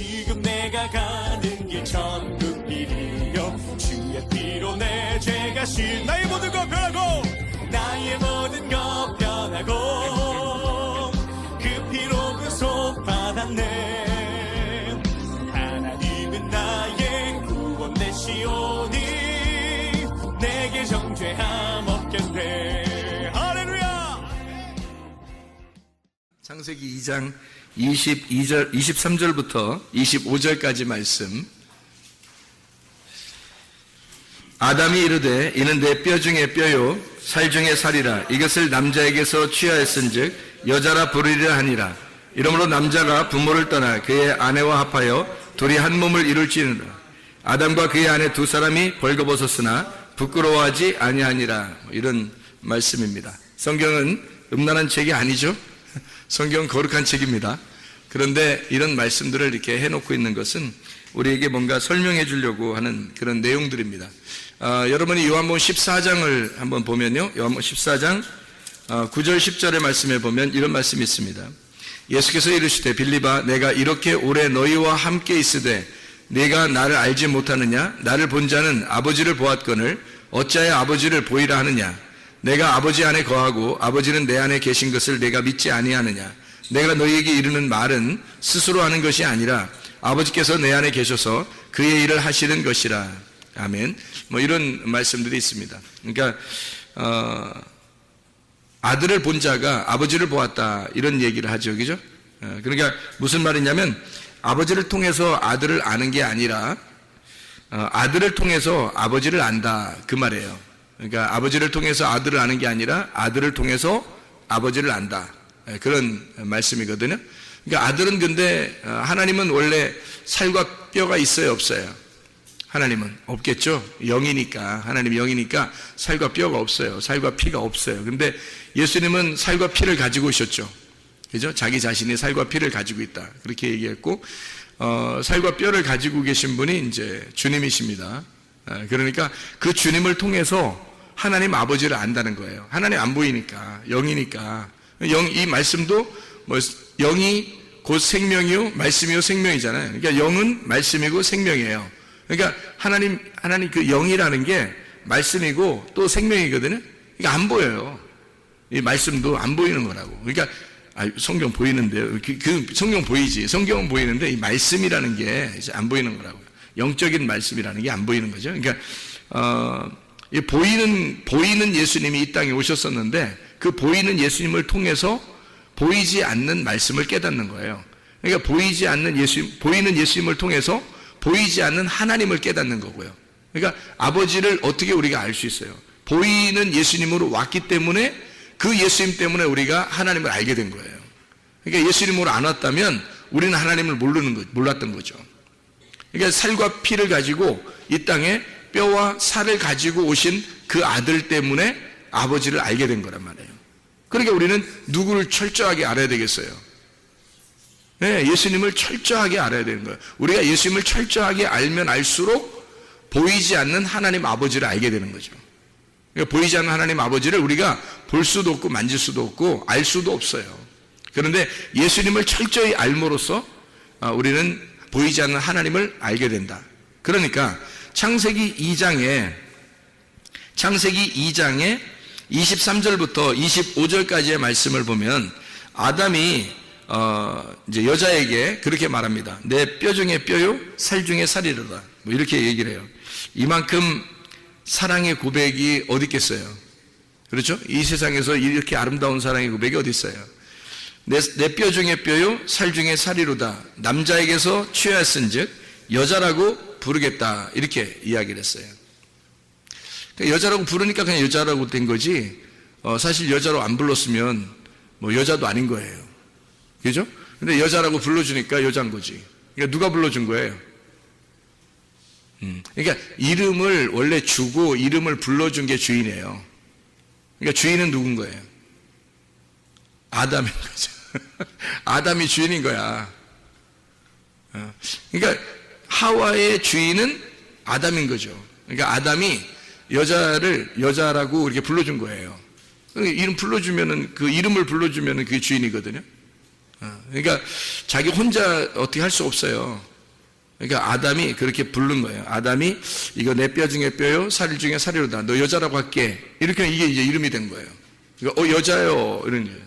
지금 내가 가는 길 천국 길이요 주의 피로 내 죄가 실 나의 모든 것 변하고 나의 모든 것 변하고 그 피로 구속받았네 하나님은 나의 구원 되시오니 내게 정죄함 없겠네 할렐루야. 창세기 2장 23절부터 25절까지 말씀. 아담이 이르되 이는 내 뼈 중에 뼈요 살 중에 살이라 이것을 남자에게서 취하였은즉 여자라 부르리라 하니라. 이러므로 남자가 부모를 떠나 그의 아내와 합하여 둘이 한 몸을 이룰지니라. 아담과 그의 아내 두 사람이 벌거벗었으나 부끄러워하지 아니하니라. 이런 말씀입니다. 성경은 음란한 책이 아니죠. 성경은 거룩한 책입니다. 그런데 이런 말씀들을 이렇게 해놓고 있는 것은 우리에게 뭔가 설명해 주려고 하는 그런 내용들입니다. 여러분이 요한복음 14장을 한번 보면요. 요한복음 14장 9절 10절의 말씀에 보면 이런 말씀이 있습니다. 예수께서 이르시되 빌립아 내가 이렇게 오래 너희와 함께 있으되 네가 나를 알지 못하느냐? 나를 본 자는 아버지를 보았거늘 어찌하여 아버지를 보이라 하느냐? 내가 아버지 안에 거하고 아버지는 내 안에 계신 것을 내가 믿지 아니하느냐? 내가 너희에게 이르는 말은 스스로 하는 것이 아니라 아버지께서 내 안에 계셔서 그의 일을 하시는 것이라. 아멘. 이런 말씀들이 있습니다. 그러니까 아들을 본 자가 아버지를 보았다 이런 얘기를 하죠. 그죠? 그러니까 무슨 말이냐면 아버지를 통해서 아들을 아는 게 아니라 아들을 통해서 아버지를 안다 그 말이에요. 그러니까 아버지를 통해서 아들을 아는 게 아니라 아들을 통해서 아버지를 안다 그런 말씀이거든요. 그러니까 아들은 근데 하나님은 원래 살과 뼈가 있어요 없어요? 하나님은 없겠죠. 영이니까 하나님이 영이니까 살과 뼈가 없어요. 살과 피가 없어요. 근데 예수님은 살과 피를 가지고 오셨죠. 그죠? 자기 자신이 살과 피를 가지고 있다 그렇게 얘기했고 살과 뼈를 가지고 계신 분이 이제 주님이십니다. 그러니까 그 주님을 통해서 하나님 아버지를 안다는 거예요. 하나님 안 보이니까 영이니까 이 말씀도 영이 곧 생명이요 말씀이요 생명이잖아요. 그러니까 영은 말씀이고 생명이에요. 그러니까 하나님 그 영이라는 게 말씀이고 또 생명이거든요. 그러니까 안 보여요. 이 말씀도 안 보이는 거라고. 그러니까 성경 보이는데요. 그 성경 보이지. 성경은 보이는데 이 말씀이라는 게 이제 안 보이는 거라고요. 영적인 말씀이라는 게 안 보이는 거죠. 그러니까 이 보이는 예수님이 이 땅에 오셨었는데 그 보이는 예수님을 통해서 보이지 않는 말씀을 깨닫는 거예요. 그러니까 보이는 예수님을 통해서 보이지 않는 하나님을 깨닫는 거고요. 그러니까 아버지를 어떻게 우리가 알 수 있어요? 보이는 예수님으로 왔기 때문에 그 예수님 때문에 우리가 하나님을 알게 된 거예요. 그러니까 예수님으로 안 왔다면 우리는 하나님을 몰랐던 거죠. 그러니까 살과 피를 가지고 이 땅에 뼈와 살을 가지고 오신 그 아들 때문에 아버지를 알게 된 거란 말이에요. 그러니까 우리는 누구를 철저하게 알아야 되겠어요? 네, 예수님을 철저하게 알아야 되는 거예요. 우리가 예수님을 철저하게 알면 알수록 보이지 않는 하나님 아버지를 알게 되는 거죠. 그러니까 보이지 않는 하나님 아버지를 우리가 볼 수도 없고 만질 수도 없고 알 수도 없어요. 그런데 예수님을 철저히 알므로써 우리는 보이지 않는 하나님을 알게 된다. 그러니까 창세기 2장에 23절부터 25절까지의 말씀을 보면 아담이 이제 여자에게 그렇게 말합니다. 내 뼈 중에 뼈요 살 중에 살이로다. 이렇게 얘기를 해요. 이만큼 사랑의 고백이 어디 있겠어요? 그렇죠? 이 세상에서 이렇게 아름다운 사랑의 고백이 어디 있어요? 내 뼈 중에 뼈요 살 중에 살이로다. 남자에게서 취하였은즉 여자라고 부르겠다. 이렇게 이야기를 했어요. 그러니까 여자라고 부르니까 그냥 여자라고 된 거지 사실 여자로 안 불렀으면 여자도 아닌 거예요. 그죠? 근데 여자라고 불러주니까 여자인 거지. 그러니까 누가 불러준 거예요? 그러니까 이름을 원래 주고 이름을 불러준 게 주인이에요. 그러니까 주인은 누군 거예요? 아담인 거죠. 아담이 주인인 거야. 그러니까 하와의 주인은 아담인 거죠. 그러니까 아담이 여자를 여자라고 이렇게 불러준 거예요. 이름 불러주면은 그 이름을 불러주면은 그게 주인이거든요. 그러니까 자기 혼자 어떻게 할 수 없어요. 그러니까 아담이 그렇게 부른 거예요. 아담이 이거 내 뼈 중에 뼈요, 살 중에 살이로다. 너 여자라고 할게. 이렇게 이게 이제 이름이 된 거예요. 그러니까 여자요 이런 거예요.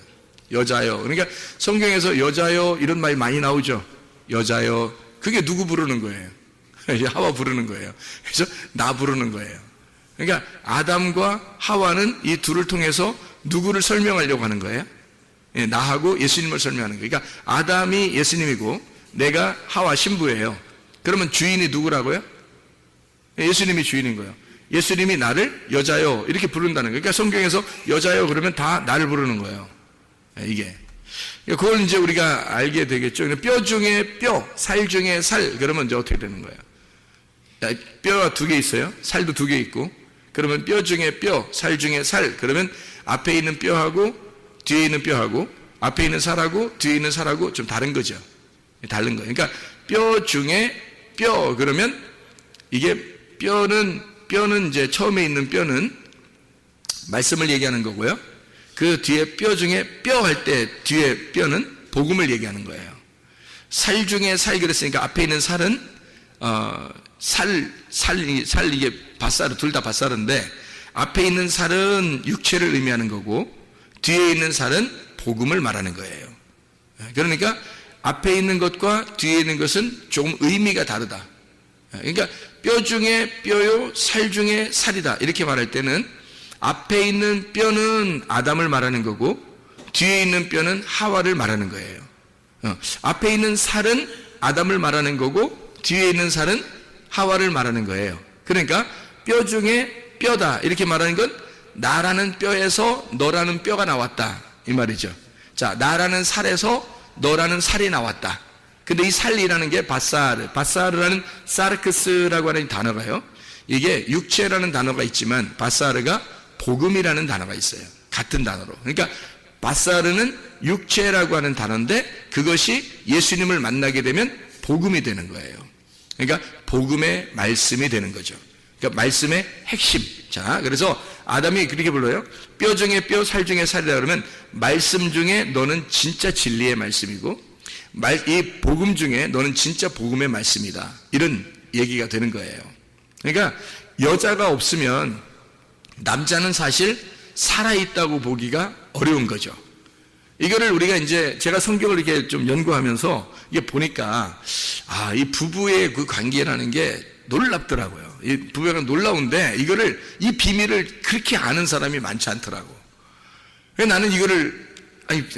여자요. 그러니까 성경에서 여자요 이런 말이 많이 나오죠. 여자요. 그게 누구 부르는 거예요? 하와 부르는 거예요. 그래서 나 부르는 거예요. 그러니까 아담과 하와는 이 둘을 통해서 누구를 설명하려고 하는 거예요? 나하고 예수님을 설명하는 거예요. 그러니까 아담이 예수님이고 내가 하와 신부예요. 그러면 주인이 누구라고요? 예수님이 주인인 거예요. 예수님이 나를 여자요 이렇게 부른다는 거예요. 그러니까 성경에서 여자요 그러면 다 나를 부르는 거예요. 이게 그걸 이제 우리가 알게 되겠죠. 뼈 중에 뼈, 살 중에 살 그러면 이제 어떻게 되는 거예요? 뼈가 두 개 있어요. 살도 두 개 있고 그러면 뼈 중에 뼈, 살 중에 살 그러면 앞에 있는 뼈하고 뒤에 있는 뼈하고 앞에 있는 살하고 뒤에 있는 살하고 좀 다른 거죠. 다른 거예요. 그러니까 뼈 중에 뼈 그러면 이게 뼈는 이제 처음에 있는 뼈는 말씀을 얘기하는 거고요. 그 뒤에 뼈 중에 뼈 할 때 뒤에 뼈는 복음을 얘기하는 거예요. 살 중에 살 그랬으니까 앞에 있는 살은 살 이게 밧살 둘 다 밧살인데 앞에 있는 살은 육체를 의미하는 거고 뒤에 있는 살은 복음을 말하는 거예요. 그러니까 앞에 있는 것과 뒤에 있는 것은 조금 의미가 다르다. 그러니까 뼈 중에 뼈요, 살 중에 살이다. 이렇게 말할 때는 앞에 있는 뼈는 아담을 말하는 거고 뒤에 있는 뼈는 하와를 말하는 거예요. 앞에 있는 살은 아담을 말하는 거고 뒤에 있는 살은 하와를 말하는 거예요. 그러니까 뼈 중에 뼈다. 이렇게 말하는 건 나라는 뼈에서 너라는 뼈가 나왔다. 이 말이죠. 자, 나라는 살에서 너라는 살이 나왔다. 근데 이 살이라는 게 바사르라는 사르크스라고 하는 단어가요. 이게 육체라는 단어가 있지만 바사르가 복음이라는 단어가 있어요. 같은 단어로. 그러니까 바사르는 육체라고 하는 단어인데 그것이 예수님을 만나게 되면 복음이 되는 거예요. 그러니까 복음의 말씀이 되는 거죠. 그러니까 말씀의 핵심. 자, 그래서 아담이 그렇게 불러요. 뼈 중에 뼈, 살 중에 살이라 그러면 말씀 중에 너는 진짜 진리의 말씀이고 이 복음 중에 너는 진짜 복음의 말씀이다. 이런 얘기가 되는 거예요. 그러니까 여자가 없으면 남자는 사실 살아있다고 보기가 어려운 거죠. 이거를 우리가 이제 제가 성경을 이렇게 좀 연구하면서 이게 보니까 이 부부의 그 관계라는 게 놀랍더라고요. 이 부부가 놀라운데 이거를 이 비밀을 그렇게 아는 사람이 많지 않더라고. 나는 이거를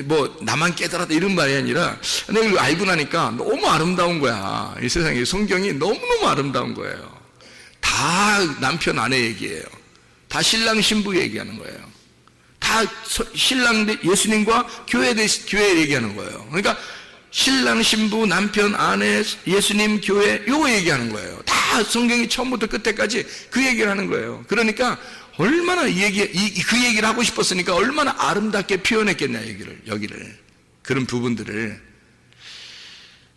뭐 나만 깨달았다 이런 말이 아니라 내가 이걸 알고 나니까 너무 아름다운 거야. 이 세상에 성경이 너무너무 아름다운 거예요. 다 남편 아내 얘기예요. 다 신랑 신부 얘기하는 거예요. 다 신랑 예수님과 교회 얘기하는 거예요. 그러니까 신랑 신부 남편 아내 예수님 교회 요거 얘기하는 거예요. 다 성경이 처음부터 끝에까지 그 얘기를 하는 거예요. 그러니까 얼마나 그 얘기를 하고 싶었으니까 얼마나 아름답게 표현했겠냐 여기를 그런 부분들을.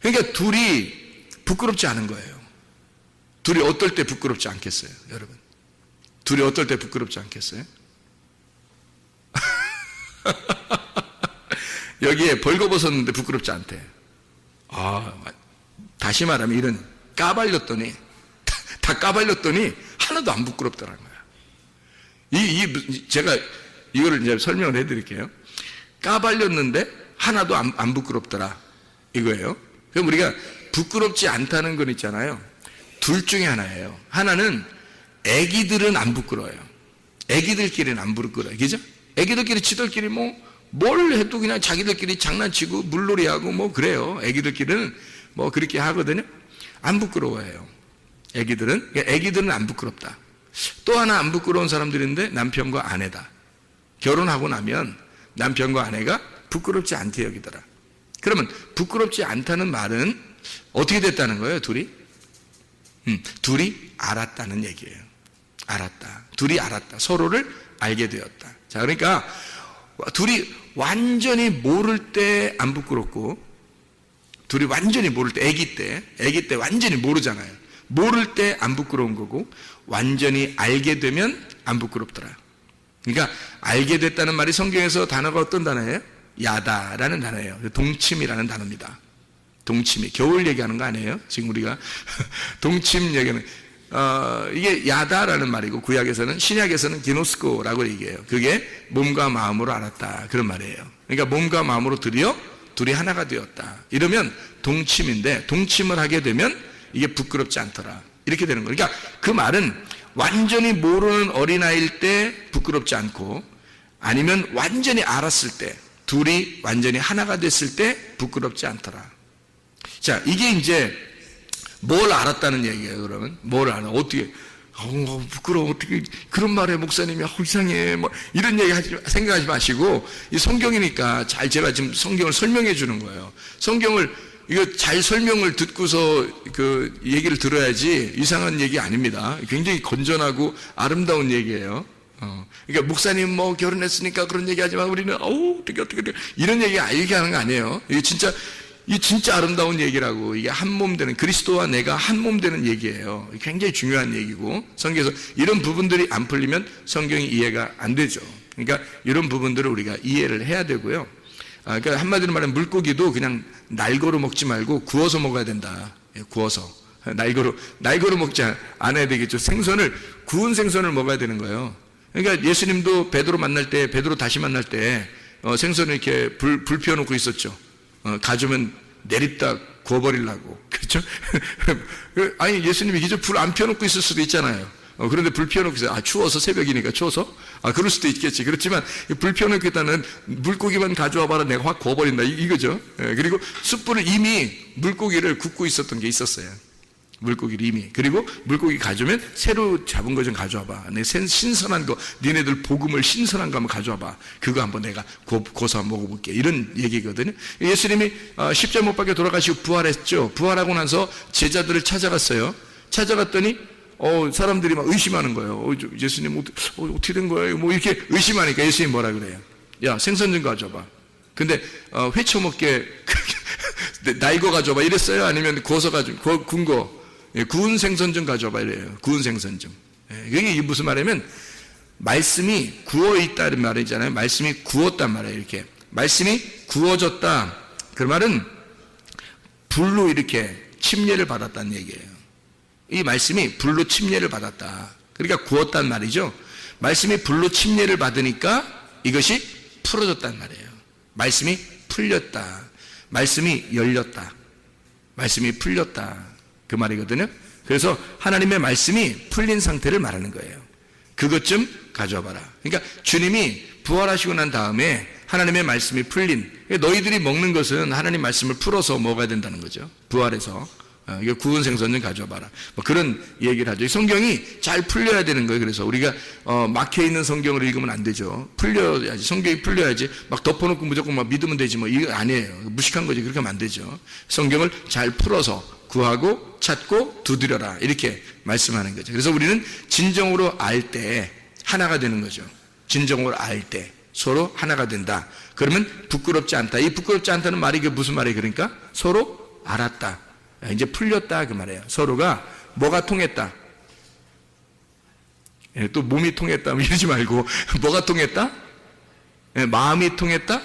그러니까 둘이 부끄럽지 않은 거예요. 둘이 어떨 때 부끄럽지 않겠어요, 여러분? 둘이 어떨 때 부끄럽지 않겠어요? 여기에 벌거벗었는데 부끄럽지 않대. 다시 말하면 이런 까발렸더니 다 까발렸더니 하나도 안 부끄럽더라는 거야. 제가 이거를 이제 설명을 해드릴게요. 까발렸는데 하나도 안 부끄럽더라 이거예요. 그럼 우리가 부끄럽지 않다는 건 있잖아요. 둘 중에 하나예요. 하나는 애기들은 안 부끄러워요. 애기들끼리는 안 부끄러워요. 그죠? 애기들끼리 지들끼리 뭘 해도 그냥 자기들끼리 장난치고 물놀이하고 뭐 그래요. 애기들끼리는 뭐 그렇게 하거든요. 안 부끄러워해요. 애기들은 안 부끄럽다. 또 하나 안 부끄러운 사람들인데 남편과 아내다. 결혼하고 나면 남편과 아내가 부끄럽지 않대 여기더라. 그러면 부끄럽지 않다는 말은 어떻게 됐다는 거예요, 둘이? 둘이 알았다는 얘기예요. 알았다. 둘이 알았다. 서로를 알게 되었다. 자, 그러니까 둘이 완전히 모를 때 안 부끄럽고, 둘이 완전히 모를 때, 아기 때 완전히 모르잖아요. 모를 때 안 부끄러운 거고, 완전히 알게 되면 안 부끄럽더라. 그러니까 알게 됐다는 말이 성경에서 단어가 어떤 단어예요? 야다라는 단어예요. 동침이라는 단어입니다. 동침이 겨울 얘기하는 거 아니에요? 지금 우리가 동침 얘기는 이게 야다라는 말이고 구약에서는 신약에서는 기노스코라고 얘기해요. 그게 몸과 마음으로 알았다 그런 말이에요. 그러니까 몸과 마음으로 드디어 둘이 하나가 되었다. 이러면 동침인데 동침을 하게 되면 이게 부끄럽지 않더라. 이렇게 되는 거예요. 그러니까 그 말은 완전히 모르는 어린아이일 때 부끄럽지 않고 아니면 완전히 알았을 때 둘이 완전히 하나가 됐을 때 부끄럽지 않더라. 자, 이게 이제 뭘 알았다는 얘기예요. 그러면 뭘 알아? 어떻게 부끄러워 어떻게 그런 말해 목사님이 이상해 뭐 이런 얘기 생각하지 마시고 이 성경이니까 잘 제가 지금 성경을 설명해 주는 거예요. 성경을 이거 잘 설명을 듣고서 그 얘기를 들어야지 이상한 얘기 아닙니다. 굉장히 건전하고 아름다운 얘기예요. 그러니까 목사님 뭐 결혼했으니까 그런 얘기 하지만 우리는 어떻게 이런 얘기 하는 거 아니에요. 이게 진짜 아름다운 얘기라고. 이게 한 몸 되는 그리스도와 내가 한 몸 되는 얘기예요. 굉장히 중요한 얘기고 성경에서 이런 부분들이 안 풀리면 성경이 이해가 안 되죠. 그러니까 이런 부분들을 우리가 이해를 해야 되고요. 그러니까 한마디로 말하면 물고기도 그냥 날고로 먹지 말고 구워서 먹어야 된다. 구워서 날고로 먹지 않아야 되겠죠. 생선을 구운 생선을 먹어야 되는 거예요. 그러니까 예수님도 베드로 다시 만날 때 생선을 이렇게 불 피워놓고 있었죠. 가져면 내립다 구워버리려고. 그렇죠? 아니, 예수님이 기존 불 안 피워놓고 있을 수도 있잖아요. 그런데 불 피워놓고 있어요. 추워서 새벽이니까 추워서? 그럴 수도 있겠지. 그렇지만 불 피워놓고 있다는 물고기만 가져와 봐라. 내가 확 구워버린다. 이거죠. 그리고 숯불을 이미 물고기를 굽고 있었던 게 있었어요. 물고기를 이미. 그리고 물고기 가져오면 새로 잡은 거 좀 가져와 봐. 내 신선한 거, 니네들 복음을 신선한 거 한번 가져와 봐. 그거 한번 내가 고서 한번 먹어볼게. 이런 얘기거든요. 예수님이 십자가 못 박혀 돌아가시고 부활했죠. 부활하고 나서 제자들을 찾아갔어요. 찾아갔더니 사람들이 막 의심하는 거예요. 예수님 어떻게 된 거예요? 뭐 이렇게 의심하니까 예수님이 뭐라 그래요? 야, 생선 좀 가져와 봐. 근데 회쳐 먹게 날거 가져와 봐 이랬어요? 아니면 구워서 가지고 군 거 구운 생선 좀 가져와 이래요. 구운 생선 좀. 이게 무슨 말이냐면 말씀이 구워 있다는 말이잖아요. 말씀이 구웠단 말이에요. 이렇게 말씀이 구워졌다. 그 말은 불로 이렇게 침례를 받았다는 얘기예요. 이 말씀이 불로 침례를 받았다. 그러니까 구웠단 말이죠. 말씀이 불로 침례를 받으니까 이것이 풀어졌단 말이에요. 말씀이 풀렸다. 말씀이 열렸다. 말씀이 풀렸다. 그 말이거든요. 그래서 하나님의 말씀이 풀린 상태를 말하는 거예요. 그것 좀 가져와 봐라. 그러니까 주님이 부활하시고 난 다음에 하나님의 말씀이 풀린, 너희들이 먹는 것은 하나님 말씀을 풀어서 먹어야 된다는 거죠. 부활해서. 이거 구운 생선 좀 가져와 봐라. 뭐 그런 얘기를 하죠. 성경이 잘 풀려야 되는 거예요. 그래서 우리가 막혀 있는 성경을 읽으면 안 되죠. 풀려야지. 성경이 풀려야지. 막 덮어놓고 무조건 막 믿으면 되지. 뭐 이거 아니에요. 무식한 거지. 그렇게 하면 안 되죠. 성경을 잘 풀어서 구하고 찾고 두드려라. 이렇게 말씀하는 거죠. 그래서 우리는 진정으로 알 때 하나가 되는 거죠. 진정으로 알 때 서로 하나가 된다. 그러면 부끄럽지 않다. 이 부끄럽지 않다는 말이 무슨 말이에요? 그러니까 서로 알았다. 이제 풀렸다 그 말이에요. 서로가 뭐가 통했다. 또 몸이 통했다 이러지 말고 뭐가 통했다? 마음이 통했다?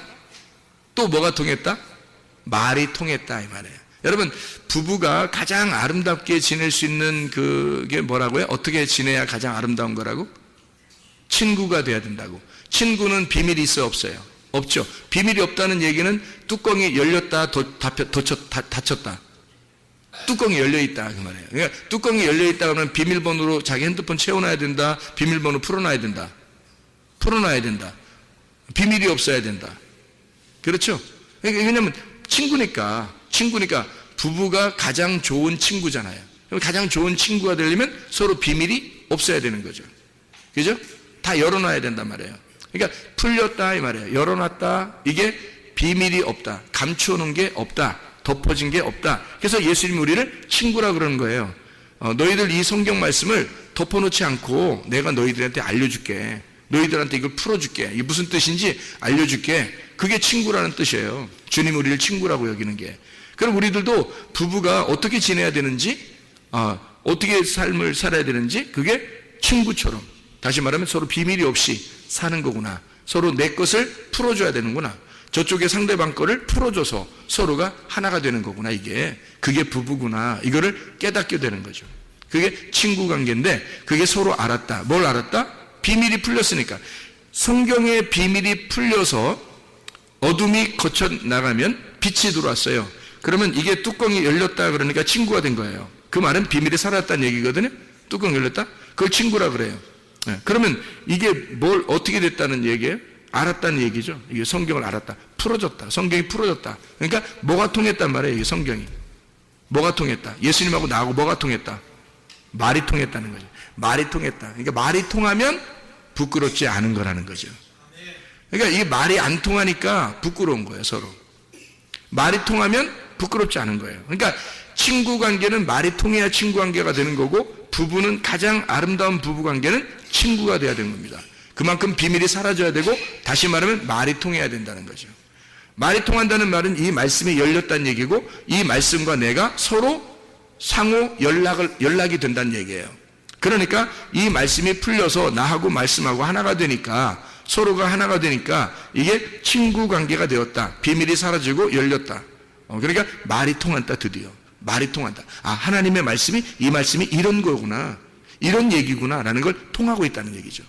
또 뭐가 통했다? 말이 통했다 이 말이에요. 여러분 부부가 가장 아름답게 지낼 수 있는 그게 뭐라고요? 어떻게 지내야 가장 아름다운 거라고? 친구가 돼야 된다고. 친구는 비밀이 있어요 없어요? 없죠. 비밀이 없다는 얘기는 뚜껑이 열렸다 닫혔다. 뚜껑이 열려있다 그 말이에요. 그러니까 뚜껑이 열려있다 그러면 비밀번호로 자기 핸드폰 채워놔야 된다. 비밀번호 풀어놔야 된다. 비밀이 없어야 된다. 그렇죠? 왜냐하면 친구니까 부부가 가장 좋은 친구잖아요. 가장 좋은 친구가 되려면 서로 비밀이 없어야 되는 거죠. 그죠? 다 열어놔야 된단 말이에요. 그러니까 풀렸다 이 말이에요. 열어놨다. 이게 비밀이 없다. 감추어놓은 게 없다. 덮어진 게 없다. 그래서 예수님이 우리를 친구라 그러는 거예요. 너희들 이 성경 말씀을 덮어놓지 않고 내가 너희들한테 알려줄게. 너희들한테 이걸 풀어줄게. 이게 무슨 뜻인지 알려줄게. 그게 친구라는 뜻이에요. 주님 우리를 친구라고 여기는 게. 그럼 우리들도 부부가 어떻게 지내야 되는지, 어떻게 삶을 살아야 되는지 그게 친구처럼, 다시 말하면 서로 비밀이 없이 사는 거구나. 서로 내 것을 풀어줘야 되는구나. 저쪽에 상대방 거를 풀어줘서 서로가 하나가 되는 거구나. 이게 그게 부부구나. 이거를 깨닫게 되는 거죠. 그게 친구 관계인데 그게 서로 알았다. 뭘 알았다? 비밀이 풀렸으니까. 성경의 비밀이 풀려서 어둠이 거쳐 나가면 빛이 들어왔어요. 그러면 이게 뚜껑이 열렸다 그러니까 친구가 된 거예요. 그 말은 비밀이 사라졌다는 얘기거든요. 뚜껑 열렸다? 그걸 친구라 그래요. 네. 그러면 이게 뭘 어떻게 됐다는 얘기예요? 알았다는 얘기죠. 이게 성경을 알았다. 풀어졌다. 성경이 풀어졌다. 그러니까 뭐가 통했단 말이에요. 이게 성경이. 뭐가 통했다. 예수님하고 나하고 뭐가 통했다. 말이 통했다는 거죠. 말이 통했다. 그러니까 말이 통하면 부끄럽지 않은 거라는 거죠. 그러니까 이게 말이 안 통하니까 부끄러운 거예요. 서로. 말이 통하면 부끄럽지 않은 거예요. 그러니까 친구 관계는 말이 통해야 친구 관계가 되는 거고, 부부는 가장 아름다운 부부 관계는 친구가 돼야 되는 겁니다. 그만큼 비밀이 사라져야 되고, 다시 말하면 말이 통해야 된다는 거죠. 말이 통한다는 말은 이 말씀이 열렸다는 얘기고, 이 말씀과 내가 서로 상호 연락이 된다는 얘기예요. 그러니까 이 말씀이 풀려서 나하고 말씀하고 하나가 되니까, 서로가 하나가 되니까 이게 친구 관계가 되었다. 비밀이 사라지고 열렸다. 그러니까 말이 통한다. 드디어 말이 통한다. 아, 하나님의 말씀이, 이 말씀이 이런 거구나, 이런 얘기구나 라는 걸 통하고 있다는 얘기죠.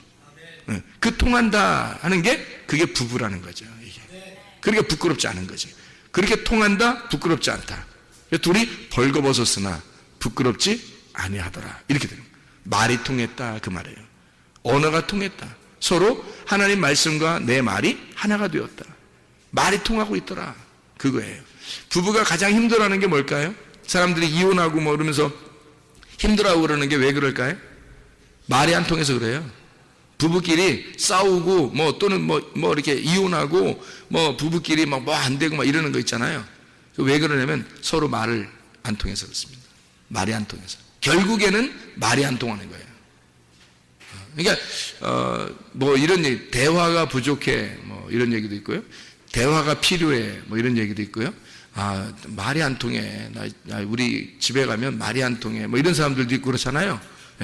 그 통한다 하는 게 그게 부부라는 거죠. 이게. 그러니까 부끄럽지 않은 거지. 그렇게 통한다, 부끄럽지 않다. 둘이 벌거벗었으나 부끄럽지 아니하더라. 이렇게 되는 거예요. 말이 통했다 그 말이에요. 언어가 통했다. 서로 하나님 말씀과 내 말이 하나가 되었다. 말이 통하고 있더라. 그거예요. 부부가 가장 힘들어하는 게 뭘까요? 사람들이 이혼하고 뭐 그러면서 힘들어하고 그러는 게 왜 그럴까요? 말이 안 통해서 그래요. 부부끼리 싸우고 뭐 또는 뭐 이렇게 이혼하고 뭐 부부끼리 막 뭐 안 되고 막 이러는 거 있잖아요. 왜 그러냐면 서로 말을 안 통해서 그렇습니다. 말이 안 통해서. 결국에는 말이 안 통하는 거예요. 그러니까 뭐 이런 얘기, 대화가 부족해 뭐 이런 얘기도 있고요. 대화가 필요해 뭐 이런 얘기도 있고요. 아, 말이 안 통해. 우리 집에 가면 말이 안 통해. 뭐 이런 사람들도 있고 그렇잖아요.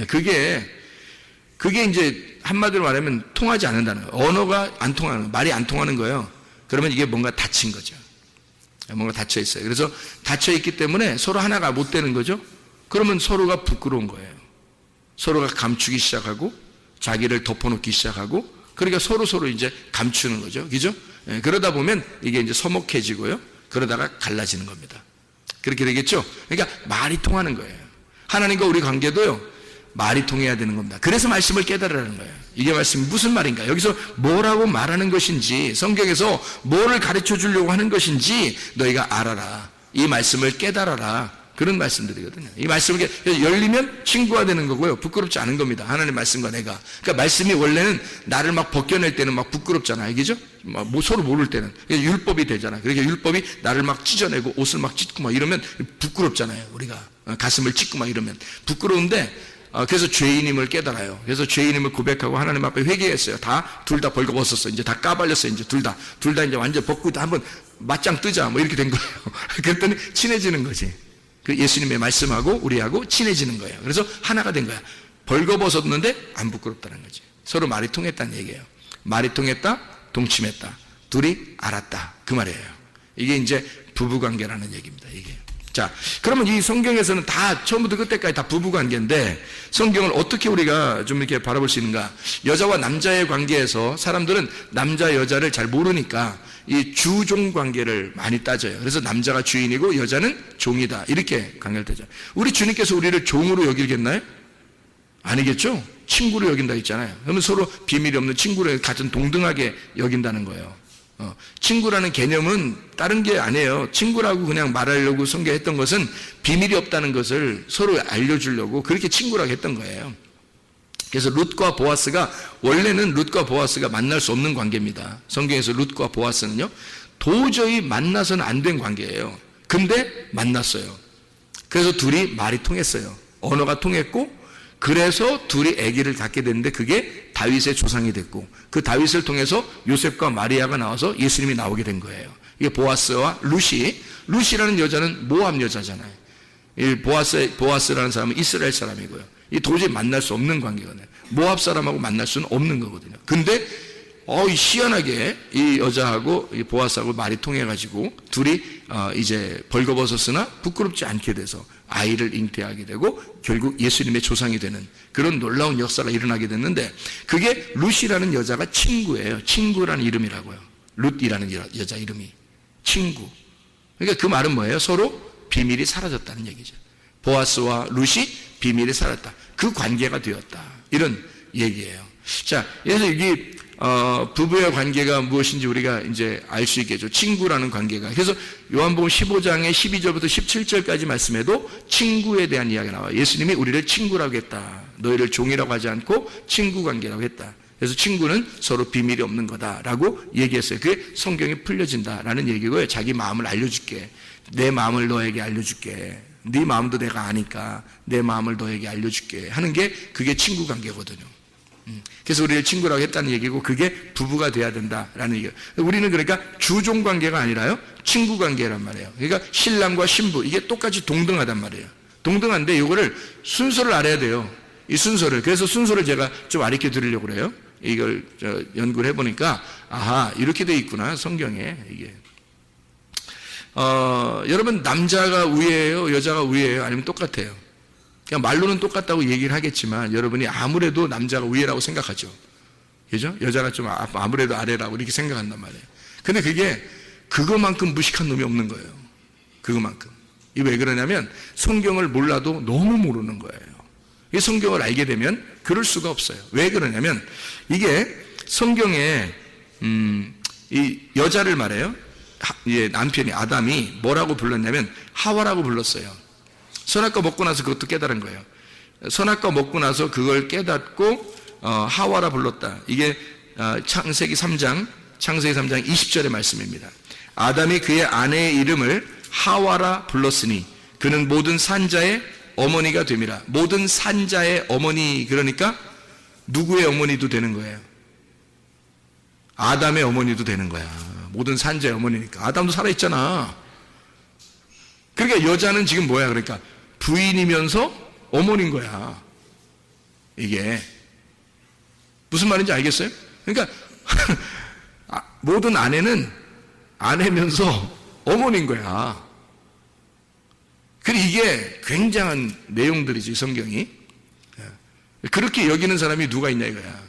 그게 이제 한마디로 말하면 통하지 않는다는 거예요. 언어가 안 통하는 거예요. 말이 안 통하는 거예요. 그러면 이게 뭔가 닫힌 거죠. 뭔가 닫혀 있어요. 그래서 닫혀 있기 때문에 서로 하나가 못 되는 거죠. 그러면 서로가 부끄러운 거예요. 서로가 감추기 시작하고 자기를 덮어놓기 시작하고, 그러니까 서로 이제 감추는 거죠. 그죠? 그러다 보면 이게 이제 서먹해지고요. 그러다가 갈라지는 겁니다. 그렇게 되겠죠? 그러니까 말이 통하는 거예요. 하나님과 우리 관계도요, 말이 통해야 되는 겁니다. 그래서 말씀을 깨달으라는 거예요. 이게 말씀이 무슨 말인가? 여기서 뭐라고 말하는 것인지, 성경에서 뭐를 가르쳐 주려고 하는 것인지 너희가 알아라. 이 말씀을 깨달아라. 그런 말씀들이거든요. 이 말씀을 열리면 친구가 되는 거고요. 부끄럽지 않은 겁니다. 하나님 말씀과 내가. 그러니까 말씀이 원래는 나를 막 벗겨낼 때는 막 부끄럽잖아요. 그죠? 뭐 서로 모를 때는. 율법이 되잖아요. 그러니까 율법이 나를 막 찢어내고 옷을 막 찢고 막 이러면 부끄럽잖아요. 우리가. 가슴을 찢고 막 이러면. 부끄러운데, 그래서 죄인임을 깨달아요. 그래서 죄인임을 고백하고 하나님 앞에 회개했어요. 둘 다 벌거벗었어. 이제 다 까발렸어. 이제 둘 다 이제 완전 벗고 한번 맞짱 뜨자. 뭐 이렇게 된 거예요. 그랬더니 친해지는 거지. 그 예수님의 말씀하고 우리하고 친해지는 거예요. 그래서 하나가 된 거야. 벌거벗었는데 안 부끄럽다는 거지. 서로 말이 통했다는 얘기예요. 말이 통했다, 동침했다. 둘이 알았다. 그 말이에요. 이게 이제 부부관계라는 얘기입니다. 이게. 자, 그러면 이 성경에서는 다 처음부터 끝까지 다 부부관계인데, 성경을 어떻게 우리가 좀 이렇게 바라볼 수 있는가? 여자와 남자의 관계에서 사람들은 남자 여자를 잘 모르니까 이 주종 관계를 많이 따져요. 그래서 남자가 주인이고 여자는 종이다, 이렇게 관계되죠. 우리 주님께서 우리를 종으로 여기겠나요? 아니겠죠? 친구로 여긴다 했잖아요. 그러면 서로 비밀이 없는 친구로 같은 동등하게 여긴다는 거예요. 친구라는 개념은 다른 게 아니에요. 친구라고 그냥 말하려고 성경했던 것은 비밀이 없다는 것을 서로 알려주려고 그렇게 친구라고 했던 거예요. 그래서 룻과 보아스가, 원래는 룻과 보아스가 만날 수 없는 관계입니다. 성경에서 룻과 보아스는요, 도저히 만나서는 안 된 관계예요. 근데 만났어요. 그래서 둘이 말이 통했어요. 언어가 통했고, 그래서 둘이 아기를 갖게 됐는데 그게 다윗의 조상이 됐고, 그 다윗을 통해서 요셉과 마리아가 나와서 예수님이 나오게 된 거예요. 이게 보아스와 루시라는 여자는 모압 여자잖아요. 이 보아스라는 사람은 이스라엘 사람이고요. 이 도저히 만날 수 없는 관계거든요. 모압 사람하고 만날 수는 없는 거거든요. 근데 희한하게 이 여자하고 이 보아스하고 말이 통해가지고 둘이 이제 벌거벗었으나 부끄럽지 않게 돼서 아이를 잉태하게 되고 결국 예수님의 조상이 되는 그런 놀라운 역사가 일어나게 됐는데, 그게 룻이라는 여자가 친구예요. 친구라는 이름이라고요. 룻이라는 여자 이름이 친구. 그러니까 그 말은 뭐예요? 서로 비밀이 사라졌다는 얘기죠. 보아스와 룻이 비밀이 사라졌다. 그 관계가 되었다. 이런 얘기예요. 자, 그래서 이게 부부의 관계가 무엇인지 우리가 이제 알 수 있겠죠. 친구라는 관계가. 그래서 요한복음 15장의 12절부터 17절까지 말씀에도 친구에 대한 이야기가 나와요. 예수님이 우리를 친구라고 했다. 너희를 종이라고 하지 않고 친구 관계라고 했다. 그래서 친구는 서로 비밀이 없는 거다라고 얘기했어요. 그게 성경에 풀려진다라는 얘기고요. 자기 마음을 알려줄게. 내 마음을 너에게 알려줄게. 네 마음도 내가 아니까 내 마음을 너에게 알려줄게 하는 게 그게 친구 관계거든요. 그래서 우리를 친구라고 했다는 얘기고, 그게 부부가 돼야 된다라는 얘기예요. 우리는 그러니까 주종 관계가 아니라요, 친구 관계란 말이에요. 그러니까 신랑과 신부, 이게 똑같이 동등하단 말이에요. 동등한데 이거를 순서를 알아야 돼요. 이 순서를. 그래서 순서를 제가 좀 가르쳐 드리려고 그래요. 이걸 연구를 해보니까 아하, 이렇게 돼 있구나 성경에. 이게 여러분, 남자가 우위예요, 여자가 우위예요, 아니면 똑같아요? 그냥 말로는 똑같다고 얘기를 하겠지만 여러분이 아무래도 남자가 위라고 생각하죠. 그죠? 여자가 좀 아무래도 아래라고 이렇게 생각한단 말이에요. 근데 그게 그거만큼 무식한 놈이 없는 거예요. 그거만큼. 이게 왜 그러냐면 성경을 몰라도 너무 모르는 거예요. 이 성경을 알게 되면 그럴 수가 없어요. 왜 그러냐면 이게 성경에 이 여자를 말해요. 남편이 아담이 뭐라고 불렀냐면 하와라고 불렀어요. 선악과 먹고 나서 그것도 깨달은 거예요. 선악과 먹고 나서 그걸 깨닫고 하와라 불렀다. 이게 창세기 3장 20절의 말씀입니다. 아담이 그의 아내의 이름을 하와라 불렀으니 그는 모든 산자의 어머니가 됨이라. 모든 산자의 어머니, 그러니까 누구의 어머니도 되는 거예요? 아담의 어머니도 되는 거야. 모든 산자의 어머니니까. 아담도 살아있잖아. 그러니까 여자는 지금 뭐야? 그러니까 부인이면서 어머니인 거야. 이게 무슨 말인지 알겠어요? 그러니까 모든 아내는 아내면서 어머니인 거야. 그리고 이게 굉장한 내용들이지, 성경이. 그렇게 여기는 사람이 누가 있냐 이거야.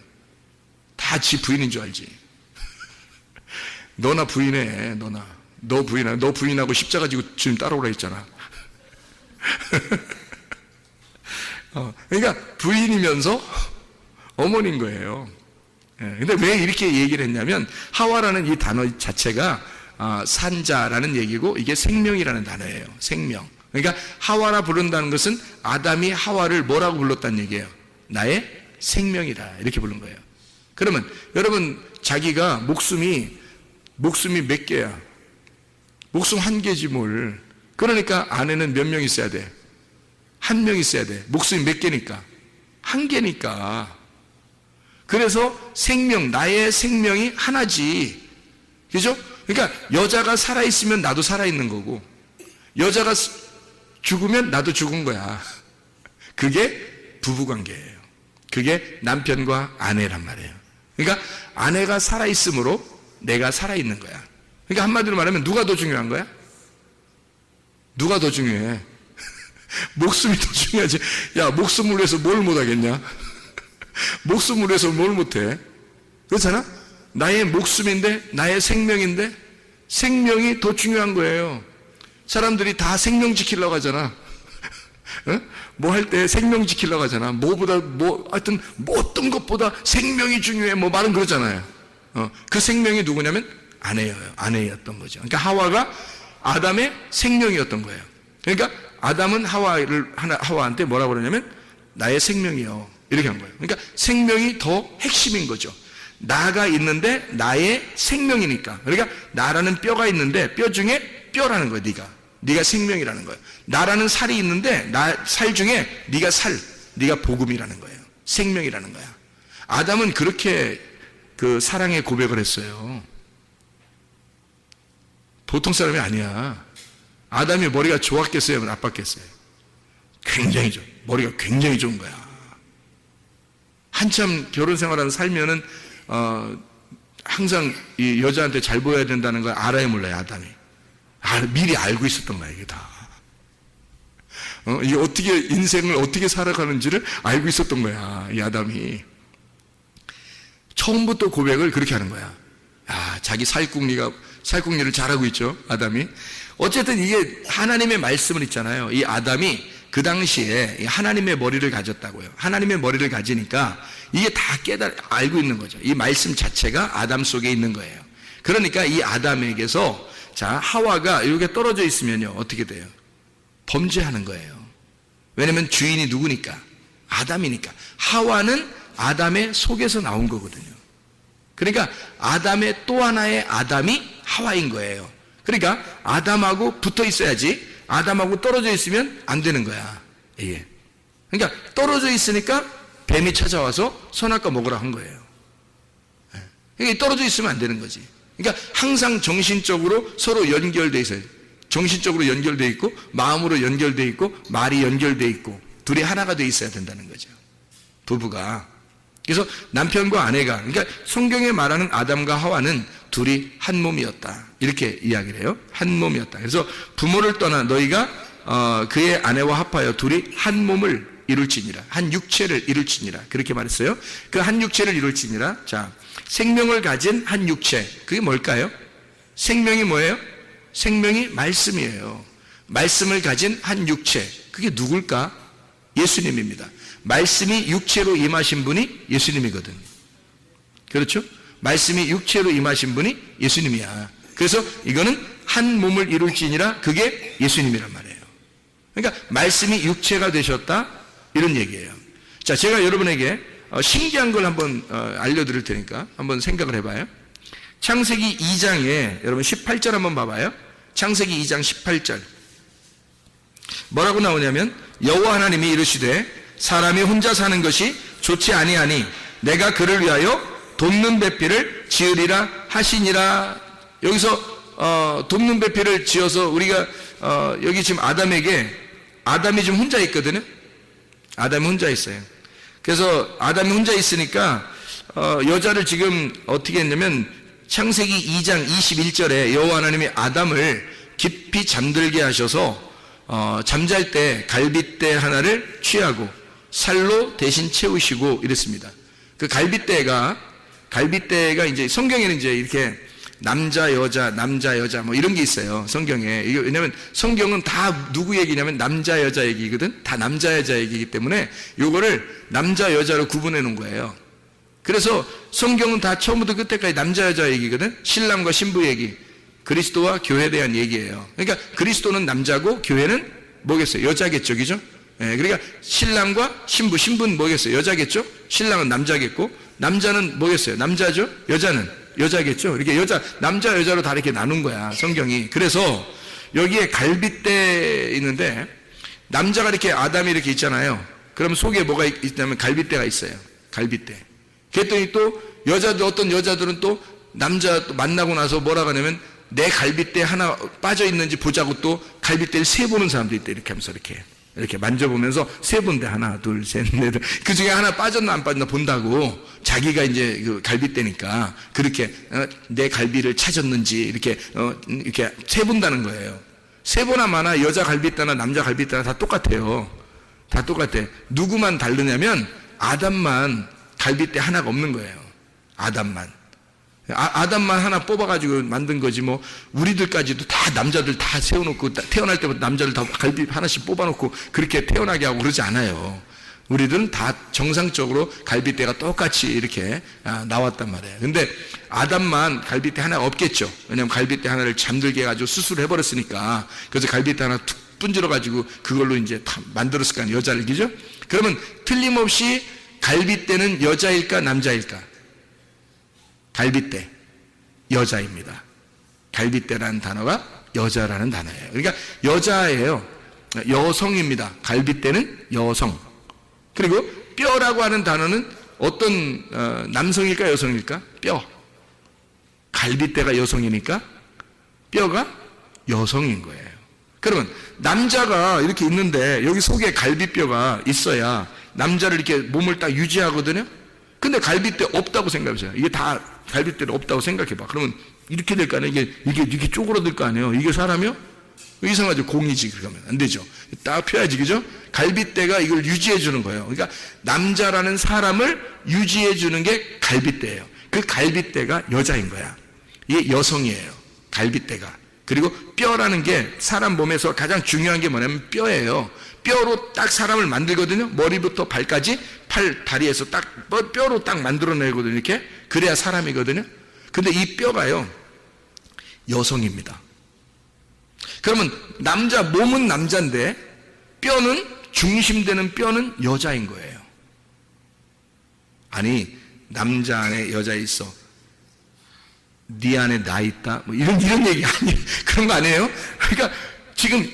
다 지 부인인 줄 알지. 너나 부인해, 너나. 너 부인하고 십자가 지고 지금 따라오라 했잖아. 그러니까 부인이면서 어머니인 거예요. 근데 왜 이렇게 얘기를 했냐면 하와라는 이 단어 자체가 산자라는 얘기고, 이게 생명이라는 단어예요. 생명. 그러니까 하와라 부른다는 것은 아담이 하와를 뭐라고 불렀다는 얘기예요? 나의 생명이다, 이렇게 부른 거예요. 그러면 여러분, 자기가 목숨이 몇 개야? 목숨 한 개지 뭘. 그러니까 아내는 몇 명 있어야 돼? 한 명 있어야 돼. 목숨이 몇 개니까? 한 개니까. 그래서 생명, 나의 생명이 하나지. 그죠? 그러니까 여자가 살아있으면 나도 살아있는 거고, 여자가 죽으면 나도 죽은 거야. 그게 부부관계예요. 그게 남편과 아내란 말이에요. 그러니까 아내가 살아있으므로 내가 살아있는 거야. 그러니까 한마디로 말하면 누가 더 중요한 거야? 누가 더 중요해? 목숨이 더 중요하지. 야, 목숨을 위해서 뭘 못하겠냐? 목숨을 위해서 뭘 못해? 그렇잖아? 나의 목숨인데, 나의 생명인데, 생명이 더 중요한 거예요. 사람들이 다 생명 지키려고 하잖아. 뭐 할 때 생명 지키려고 하잖아. 하여튼 어떤 것보다 생명이 중요해. 뭐 말은 그러잖아요. 그 생명이 누구냐면 아내였던 거죠. 그러니까 하와가 아담의 생명이었던 거예요. 그러니까 아담은 하와한테 뭐라고 그러냐면 나의 생명이요, 이렇게 한 거예요. 그러니까 생명이 더 핵심인 거죠. 나가 있는데 나의 생명이니까. 그러니까 나라는 뼈가 있는데 뼈 중에 뼈라는 거예요. 네가 생명이라는 거예요. 나라는 살이 있는데 살 중에 네가 복음이라는 거예요. 생명이라는 거야. 아담은 그렇게 그 사랑의 고백을 했어요. 보통 사람이 아니야. 아담이 머리가 좋았겠어요, 나빴겠어요? 머리가 굉장히 좋은 거야. 한참 결혼 생활하는 살면은 항상 이 여자한테 잘 보여야 된다는 걸 알아야 몰라요, 아담이. 미리 알고 있었던 거야, 이게 다. 이게 어떻게, 인생을 어떻게 살아가는지를 알고 있었던 거야, 이 아담이. 처음부터 고백을 그렇게 하는 거야. 자기 살궁리를 잘하고 있죠, 아담이. 어쨌든 이게 하나님의 말씀을 있잖아요. 이 아담이 그 당시에 하나님의 머리를 가졌다고요. 하나님의 머리를 가지니까 이게 다 알고 있는 거죠. 이 말씀 자체가 아담 속에 있는 거예요. 그러니까 이 아담에게서 하와가 이렇게 떨어져 있으면요, 어떻게 돼요? 범죄하는 거예요. 왜냐면 주인이 누구니까? 아담이니까. 하와는 아담의 속에서 나온 거거든요. 그러니까 아담의 또 하나의 아담이 하와인 거예요. 그러니까 아담하고 붙어 있어야지, 아담하고 떨어져 있으면 안 되는 거야. 예. 그러니까 떨어져 있으니까 뱀이 찾아와서 선악과 먹으라 한 거예요. 그러니까 떨어져 있으면 안 되는 거지. 그러니까 항상 정신적으로 서로 연결돼 있어요. 정신적으로 연결돼 있고, 마음으로 연결돼 있고, 말이 연결돼 있고, 둘이 하나가 돼 있어야 된다는 거죠, 부부가. 그래서 남편과 아내가, 그러니까 성경에 말하는 아담과 하와는 둘이 한 몸이었다, 이렇게 이야기를 해요. 한 몸이었다. 그래서 부모를 떠나 너희가 그의 아내와 합하여 둘이 한 몸을 이룰지니라, 한 육체를 이룰지니라, 그렇게 말했어요. 그 한 육체를 이룰지니라. 생명을 가진 한 육체, 그게 뭘까요? 생명이 뭐예요? 생명이 말씀이에요. 말씀을 가진 한 육체, 그게 누굴까? 예수님입니다. 말씀이 육체로 임하신 분이 예수님이거든. 그렇죠? 말씀이 육체로 임하신 분이 예수님이야. 그래서 이거는 한 몸을 이룰지니라, 그게 예수님이란 말이에요. 그러니까 말씀이 육체가 되셨다, 이런 얘기예요. 제가 여러분에게 신기한 걸 한번 알려드릴 테니까 한번 생각을 해봐요. 창세기 2장에 여러분 18절 한번 봐봐요. 창세기 2장 18절 뭐라고 나오냐면, 여호와 하나님이 이르시되 사람이 혼자 사는 것이 좋지 아니하니 내가 그를 위하여 돕는 배필을 지으리라 하시니라. 여기서 돕는 배필을 지어서 우리가 여기 지금 아담이 지금 혼자 있거든요. 아담이 혼자 있어요. 그래서 아담이 혼자 있으니까 여자를 지금 어떻게 했냐면, 창세기 2장 21절에 여호와 하나님이 아담을 깊이 잠들게 하셔서 잠잘 때 갈빗대 하나를 취하고 살로 대신 채우시고 이랬습니다. 그 갈빗대가 이제 성경에는 이제 이렇게 남자 여자 뭐 이런 게 있어요, 성경에. 이게 왜냐면 성경은 다 누구 얘기냐면 남자 여자 얘기거든. 다 남자 여자 얘기이기 때문에 요거를 남자 여자로 구분해 놓은 거예요. 그래서 성경은 다 처음부터 끝까지 남자 여자 얘기거든. 신랑과 신부 얘기, 그리스도와 교회에 대한 얘기예요. 그러니까 그리스도는 남자고 교회는 뭐겠어요? 여자겠죠, 그죠? 그러니까 신랑과 신부는 뭐겠어요? 여자겠죠? 신랑은 남자겠고, 남자는 뭐겠어요? 남자죠? 여자는 여자겠죠? 이렇게 남자 여자로 다 이렇게 나눈 거야, 성경이. 그래서 여기에 갈빗대 있는데, 남자가 이렇게 아담이 이렇게 있잖아요. 그럼 속에 뭐가 있냐면 갈빗대가 있어요. 갈빗대. 그랬더니 또 어떤 여자들은 또 남자 또 만나고 나서 뭐라고 하냐면, 내 갈빗대 하나 빠져 있는지 보자고 또 갈빗대를 세보는 사람도 있대. 이렇게 하면서 이렇게 만져보면서 세본데, 하나 둘 셋 넷, 그 중에 하나 빠졌나 안 빠졌나 본다고, 자기가 이제 그 갈빗대니까 그렇게 내 갈비를 찾았는지 이렇게 세본다는 거예요. 세보나 마나 여자 갈빗대나 남자 갈빗대나 다 똑같아요. 다 똑같아. 누구만 다르냐면 아담만 갈빗대 하나가 없는 거예요. 아담만 하나 뽑아가지고 만든 거지, 뭐 우리들까지도 다 남자들 다 세워놓고 태어날 때부터 남자를 다 갈비 하나씩 뽑아놓고 그렇게 태어나게 하고 그러지 않아요. 우리들은 다 정상적으로 갈빗대가 똑같이 이렇게 나왔단 말이에요. 근데 아담만 갈빗대 하나가 없겠죠. 왜냐하면 갈빗대 하나를 잠들게 해가지고 수술을 해버렸으니까. 그래서 갈빗대 하나 툭 분질러가지고 그걸로 이제 다 만들었을 거 아니에요, 여자를. 그죠? 그러면 틀림없이 갈빗대는 여자일까 남자일까? 갈빗대, 여자입니다. 갈빗대라는 단어가 여자라는 단어예요. 그러니까 여자예요. 여성입니다. 갈빗대는 여성. 그리고 뼈라고 하는 단어는 어떤 남성일까 여성일까? 뼈. 갈빗대가 여성이니까 뼈가 여성인 거예요. 그러면 남자가 이렇게 있는데 여기 속에 갈비뼈가 있어야 남자를 이렇게 몸을 딱 유지하거든요. 근데 갈빗대 없다고 생각해보세요. 이게 다 갈빗대가 없다고 생각해봐. 그러면 이렇게 될 거 아니에요? 이게 쪼그라들 거 아니에요? 이게 사람이요? 이상하죠. 공이지. 그러면 안 되죠. 딱 펴야지, 그죠? 갈빗대가 이걸 유지해 주는 거예요. 그러니까 남자라는 사람을 유지해 주는 게 갈빗대예요. 그 갈빗대가 여자인 거야. 이게 여성이에요. 갈빗대가. 그리고 뼈라는 게 사람 몸에서 가장 중요한 게 뭐냐면 뼈예요. 뼈로 딱 사람을 만들거든요. 머리부터 발까지, 팔, 다리에서 딱 뼈로 딱 만들어내거든요. 이렇게. 그래야 사람이거든요. 근데 이 뼈가요, 여성입니다. 그러면 남자, 몸은 남자인데 뼈는, 중심되는 뼈는 여자인 거예요. 아니, 남자 안에 여자 있어. 네 안에 나 있다. 뭐 이런 얘기 아니에요. 그런 거 아니에요? 그러니까 지금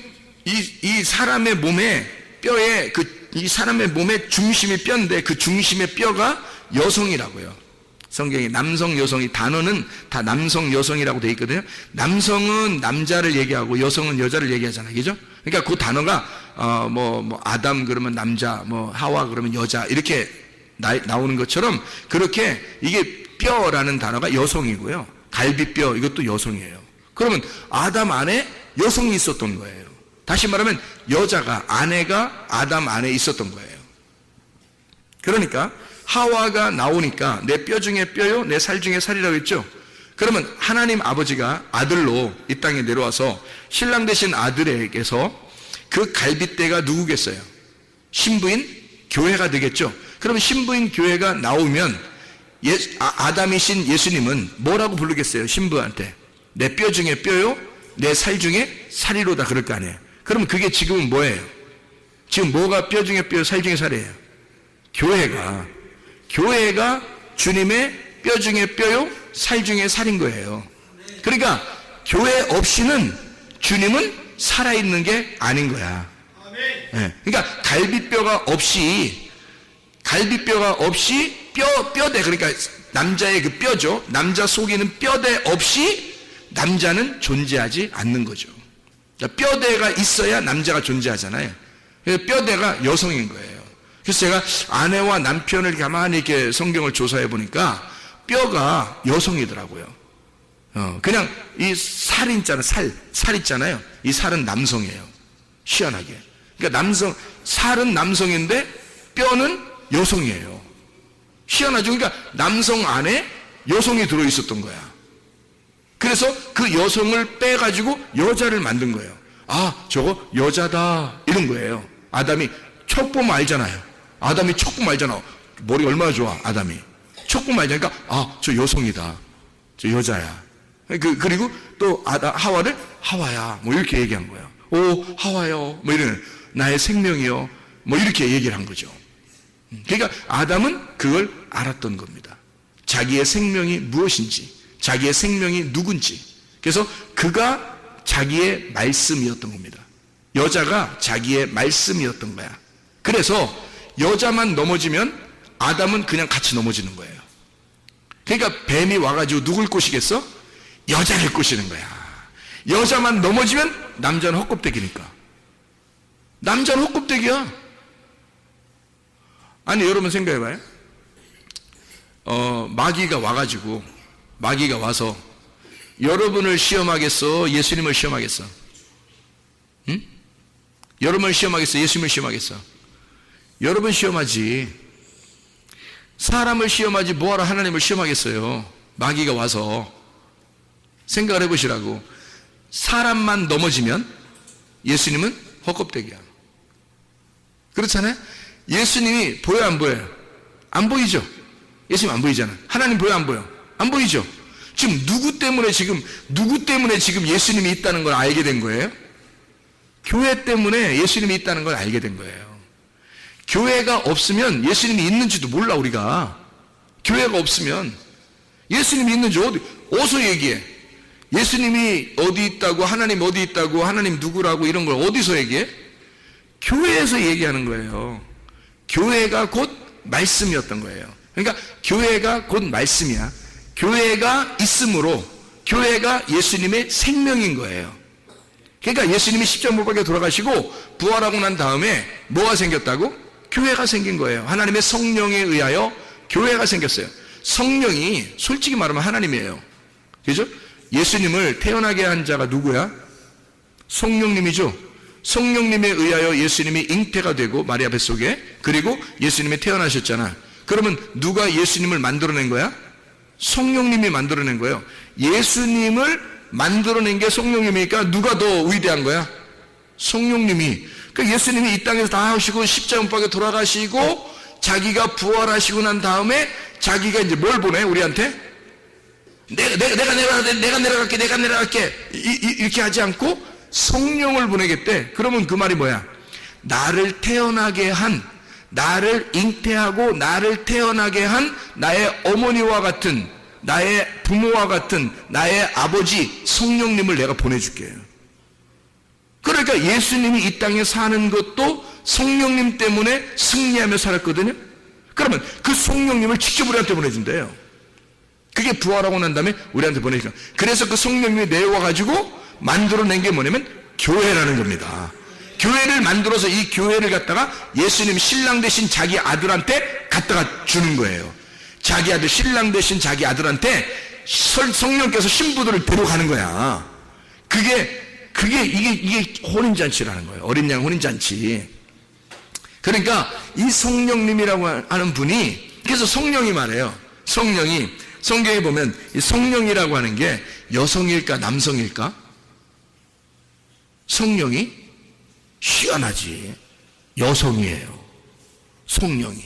이 사람의 몸에 뼈에 이 사람의 몸의 중심이 뼈인데 그 중심의 뼈가 여성이라고요. 성경에 남성, 여성이 단어는 다 남성, 여성이라고 되어 있거든요. 남성은 남자를 얘기하고 여성은 여자를 얘기하잖아요. 그죠? 그러니까 그 단어가 아담 그러면 남자, 하와 그러면 여자 이렇게 나오는 것처럼 그렇게 이게 뼈라는 단어가 여성이고요. 갈비뼈 이것도 여성이에요. 그러면 아담 안에 여성이 있었던 거예요. 다시 말하면 여자가, 아내가 아담 안에 있었던 거예요. 그러니까 하와가 나오니까 내 뼈 중에 뼈요, 내 살 중에 살이라고 했죠. 그러면 하나님 아버지가 아들로 이 땅에 내려와서 신랑 되신 아들에게서 그 갈빗대가 누구겠어요? 신부인 교회가 되겠죠. 그러면 신부인 교회가 나오면 아담이신 예수님은 뭐라고 부르겠어요? 신부한테 내 뼈 중에 뼈요, 내 살 중에 살이로다 그럴 거 아니에요. 그러면 그게 지금은 뭐예요? 지금 뭐가 뼈 중에 뼈, 살 중에 살이에요? 교회가 주님의 뼈 중에 뼈요, 살 중에 살인 거예요. 그러니까 교회 없이는 주님은 살아있는 게 아닌 거야. 네. 그러니까 갈비뼈가 없이 뼈대, 그러니까 남자의 그 뼈죠. 남자 속에 있는 뼈대 없이 남자는 존재하지 않는 거죠. 그러니까 뼈대가 있어야 남자가 존재하잖아요. 그래서 뼈대가 여성인 거예요. 그래서 제가 아내와 남편을 가만히 이렇게 성경을 조사해 보니까 뼈가 여성이더라고요. 그냥 이 살 있잖아요. 이 살은 남성이에요. 희한하게. 그러니까 살은 남성인데 뼈는 여성이에요. 희한하죠. 그러니까 남성 안에 여성이 들어 있었던 거야. 그래서 그 여성을 빼가지고 여자를 만든 거예요. 아, 저거 여자다. 이런 거예요. 아담이 척 보면 알잖아요. 아담이 척 보면 알잖아. 머리 얼마나 좋아, 아담이. 척 보면 알잖아. 그러니까, 아, 저 여성이다. 저 여자야. 그리고 또 하와를 하와야. 뭐 이렇게 얘기한 거예요. 오, 하와요. 뭐 이런, 나의 생명이요. 뭐 이렇게 얘기를 한 거죠. 그러니까 아담은 그걸 알았던 겁니다. 자기의 생명이 무엇인지, 자기의 생명이 누군지. 그래서 그가 자기의 말씀이었던 겁니다. 여자가 자기의 말씀이었던 거야. 그래서 여자만 넘어지면 아담은 그냥 같이 넘어지는 거예요. 그러니까 뱀이 와가지고 누굴 꼬시겠어? 여자를 꼬시는 거야. 여자만 넘어지면 남자는 헛껍데기니까. 남자는 헛껍데기야. 아니, 여러분 생각해봐요. 마귀가 와서 여러분을 시험하겠어? 예수님을 시험하겠어? 응? 여러분을 시험하겠어? 예수님을 시험하겠어? 여러분 시험하지. 사람을 시험하지 뭐하러 하나님을 시험하겠어요? 마귀가 와서. 생각을 해보시라고. 사람만 넘어지면 예수님은 헛껍데기야. 그렇잖아요? 예수님이 보여 안 보여요? 안 보이죠? 예수님 안 보이잖아. 하나님 보여 안 보여? 안 보이죠? 지금 누구 때문에 지금 예수님이 있다는 걸 알게 된 거예요? 교회 때문에 예수님이 있다는 걸 알게 된 거예요. 교회가 없으면 예수님이 있는지도 몰라, 우리가. 교회가 없으면 예수님이 있는지 어디서 얘기해? 예수님이 어디 있다고, 하나님 어디 있다고, 하나님 누구라고 이런 걸 어디서 얘기해? 교회에서 얘기하는 거예요. 교회가 곧 말씀이었던 거예요. 그러니까 교회가 곧 말씀이야. 교회가 있으므로 교회가 예수님의 생명인 거예요. 그러니까 예수님이 십자가 못 박혀 돌아가시고 부활하고 난 다음에 뭐가 생겼다고? 교회가 생긴 거예요. 하나님의 성령에 의하여 교회가 생겼어요. 성령이 솔직히 말하면 하나님이에요. 그죠? 예수님을 태어나게 한 자가 누구야? 성령님이죠. 성령님에 의하여 예수님이 잉태가 되고 마리아 뱃속에, 그리고 예수님이 태어나셨잖아. 그러면 누가 예수님을 만들어낸 거야? 성령님이 만들어낸 거예요. 예수님을 만들어낸 게 성령님이니까 누가 더 위대한 거야? 성령님이. 그러니까 예수님이 이 땅에서 다 하시고 십자가 못 박에 돌아가시고 자기가 부활하시고 난 다음에 자기가 이제 뭘 보내 우리한테? 내가 내려갈게 이렇게 하지 않고 성령을 보내겠대. 그러면 그 말이 뭐야? 나를 태어나게 한, 나를 잉태하고 나를 태어나게 한 나의 어머니와 같은, 나의 부모와 같은 나의 아버지 성령님을 내가 보내줄게요. 그러니까 예수님이 이 땅에 사는 것도 성령님 때문에 승리하며 살았거든요. 그러면 그 성령님을 직접 우리한테 보내준대요. 그게 부활하고 난 다음에 우리한테 보내니까. 그래서 그 성령님이 내려와가지고 만들어낸 게 뭐냐면 교회라는 겁니다. 교회를 만들어서 이 교회를 갖다가 예수님 신랑 대신 자기 아들한테 갖다가 주는 거예요. 자기 아들, 신랑 대신 자기 아들한테 성령께서 신부들을 데려가는 거야. 이게 혼인잔치라는 거예요. 어린 양 혼인잔치. 그러니까 이 성령님이라고 하는 분이, 그래서 성령이 말해요. 성령이, 성경에 보면 이 성령이라고 하는 게 여성일까 남성일까? 성령이 희한하지. 여성이에요. 성령이.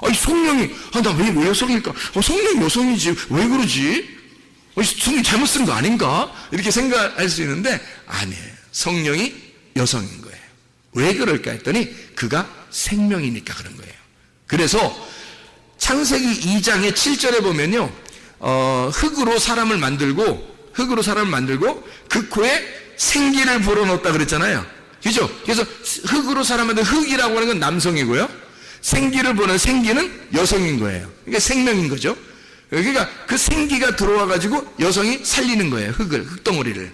아니 성령이, 나 왜 여성일까? 성령이 여성이지. 왜 그러지? 성령이 잘못 쓴 거 아닌가? 이렇게 생각할 수 있는데 아니에요. 성령이 여성인 거예요. 왜 그럴까 했더니 그가 생명이니까 그런 거예요. 그래서 창세기 2장의 7절에 보면요, 흙으로 사람을 만들고 그 코에 생기를 불어넣었다 그랬잖아요. 그죠? 그래서 흙으로 사람 만든 흙이라고 하는 건 남성이고요, 생기를 보는 생기는 여성인 거예요. 그러니까 생명인 거죠. 그러니까 그 생기가 들어와 가지고 여성이 살리는 거예요. 흙덩어리를.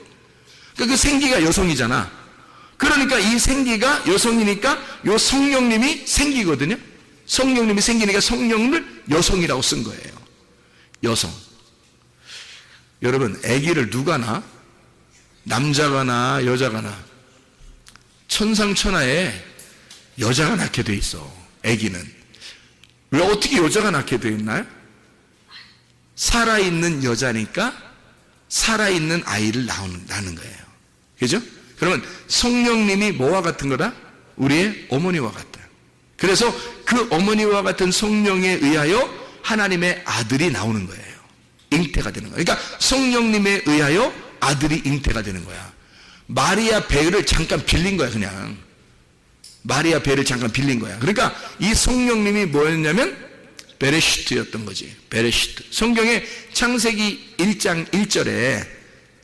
그러니까 그 생기가 여성이잖아. 그러니까 이 생기가 여성이니까 요 성령님이 생기거든요. 성령님이 생기니까 성령을 여성이라고 쓴 거예요. 여성. 여러분, 아기를 누가 낳아? 남자가 낳아, 여자가 낳아? 천상천하에 여자가 낳게 돼 있어. 아기는. 왜 어떻게 여자가 낳게 돼 있나요? 살아있는 여자니까 살아있는 아이를 낳는 거예요. 그죠? 그러면 성령님이 뭐와 같은 거다? 우리의 어머니와 같다. 그래서 그 어머니와 같은 성령에 의하여 하나님의 아들이 나오는 거예요. 잉태가 되는 거예요. 그러니까 성령님에 의하여 아들이 잉태가 되는 거야. 마리아 배를 잠깐 빌린 거야. 그냥 마리아 배를 잠깐 빌린 거야. 그러니까 이 성령님이 뭐였냐면 베레시트였던 거지. 베레시트. 성경에 창세기 1장 1절에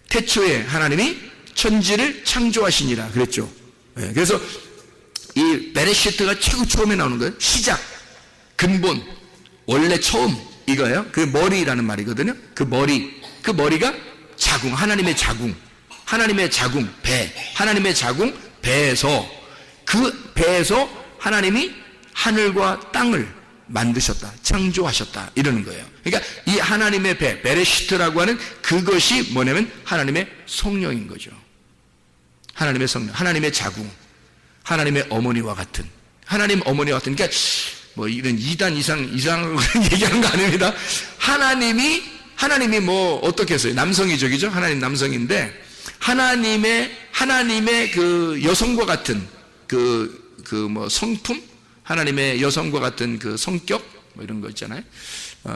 태초에 하나님이 천지를 창조하시니라 그랬죠. 네, 그래서 이 베레시트가 최고 처음에 나오는 거예요. 시작, 근본, 원래 처음, 이거예요. 그 머리라는 말이거든요. 그 머리가 자궁, 하나님의 자궁, 배, 하나님의 자궁, 배에서, 그 배에서 하나님이 하늘과 땅을 만드셨다, 창조하셨다, 이러는 거예요. 그러니까 이 하나님의 배, 베레시트라고 하는 그것이 뭐냐면 하나님의 성령인 거죠. 하나님의 성령, 하나님의 자궁, 하나님의 어머니와 같은, 하나님 어머니와 같은, 그러니까 뭐 이런 2단 이상 얘기하는 거 아닙니다. 하나님이 뭐 어떻게 했어요? 남성이죠, 그죠? 하나님 남성인데 하나님의 그 여성과 같은 뭐 성품, 하나님의 여성과 같은 그 성격, 뭐 이런 거 있잖아요.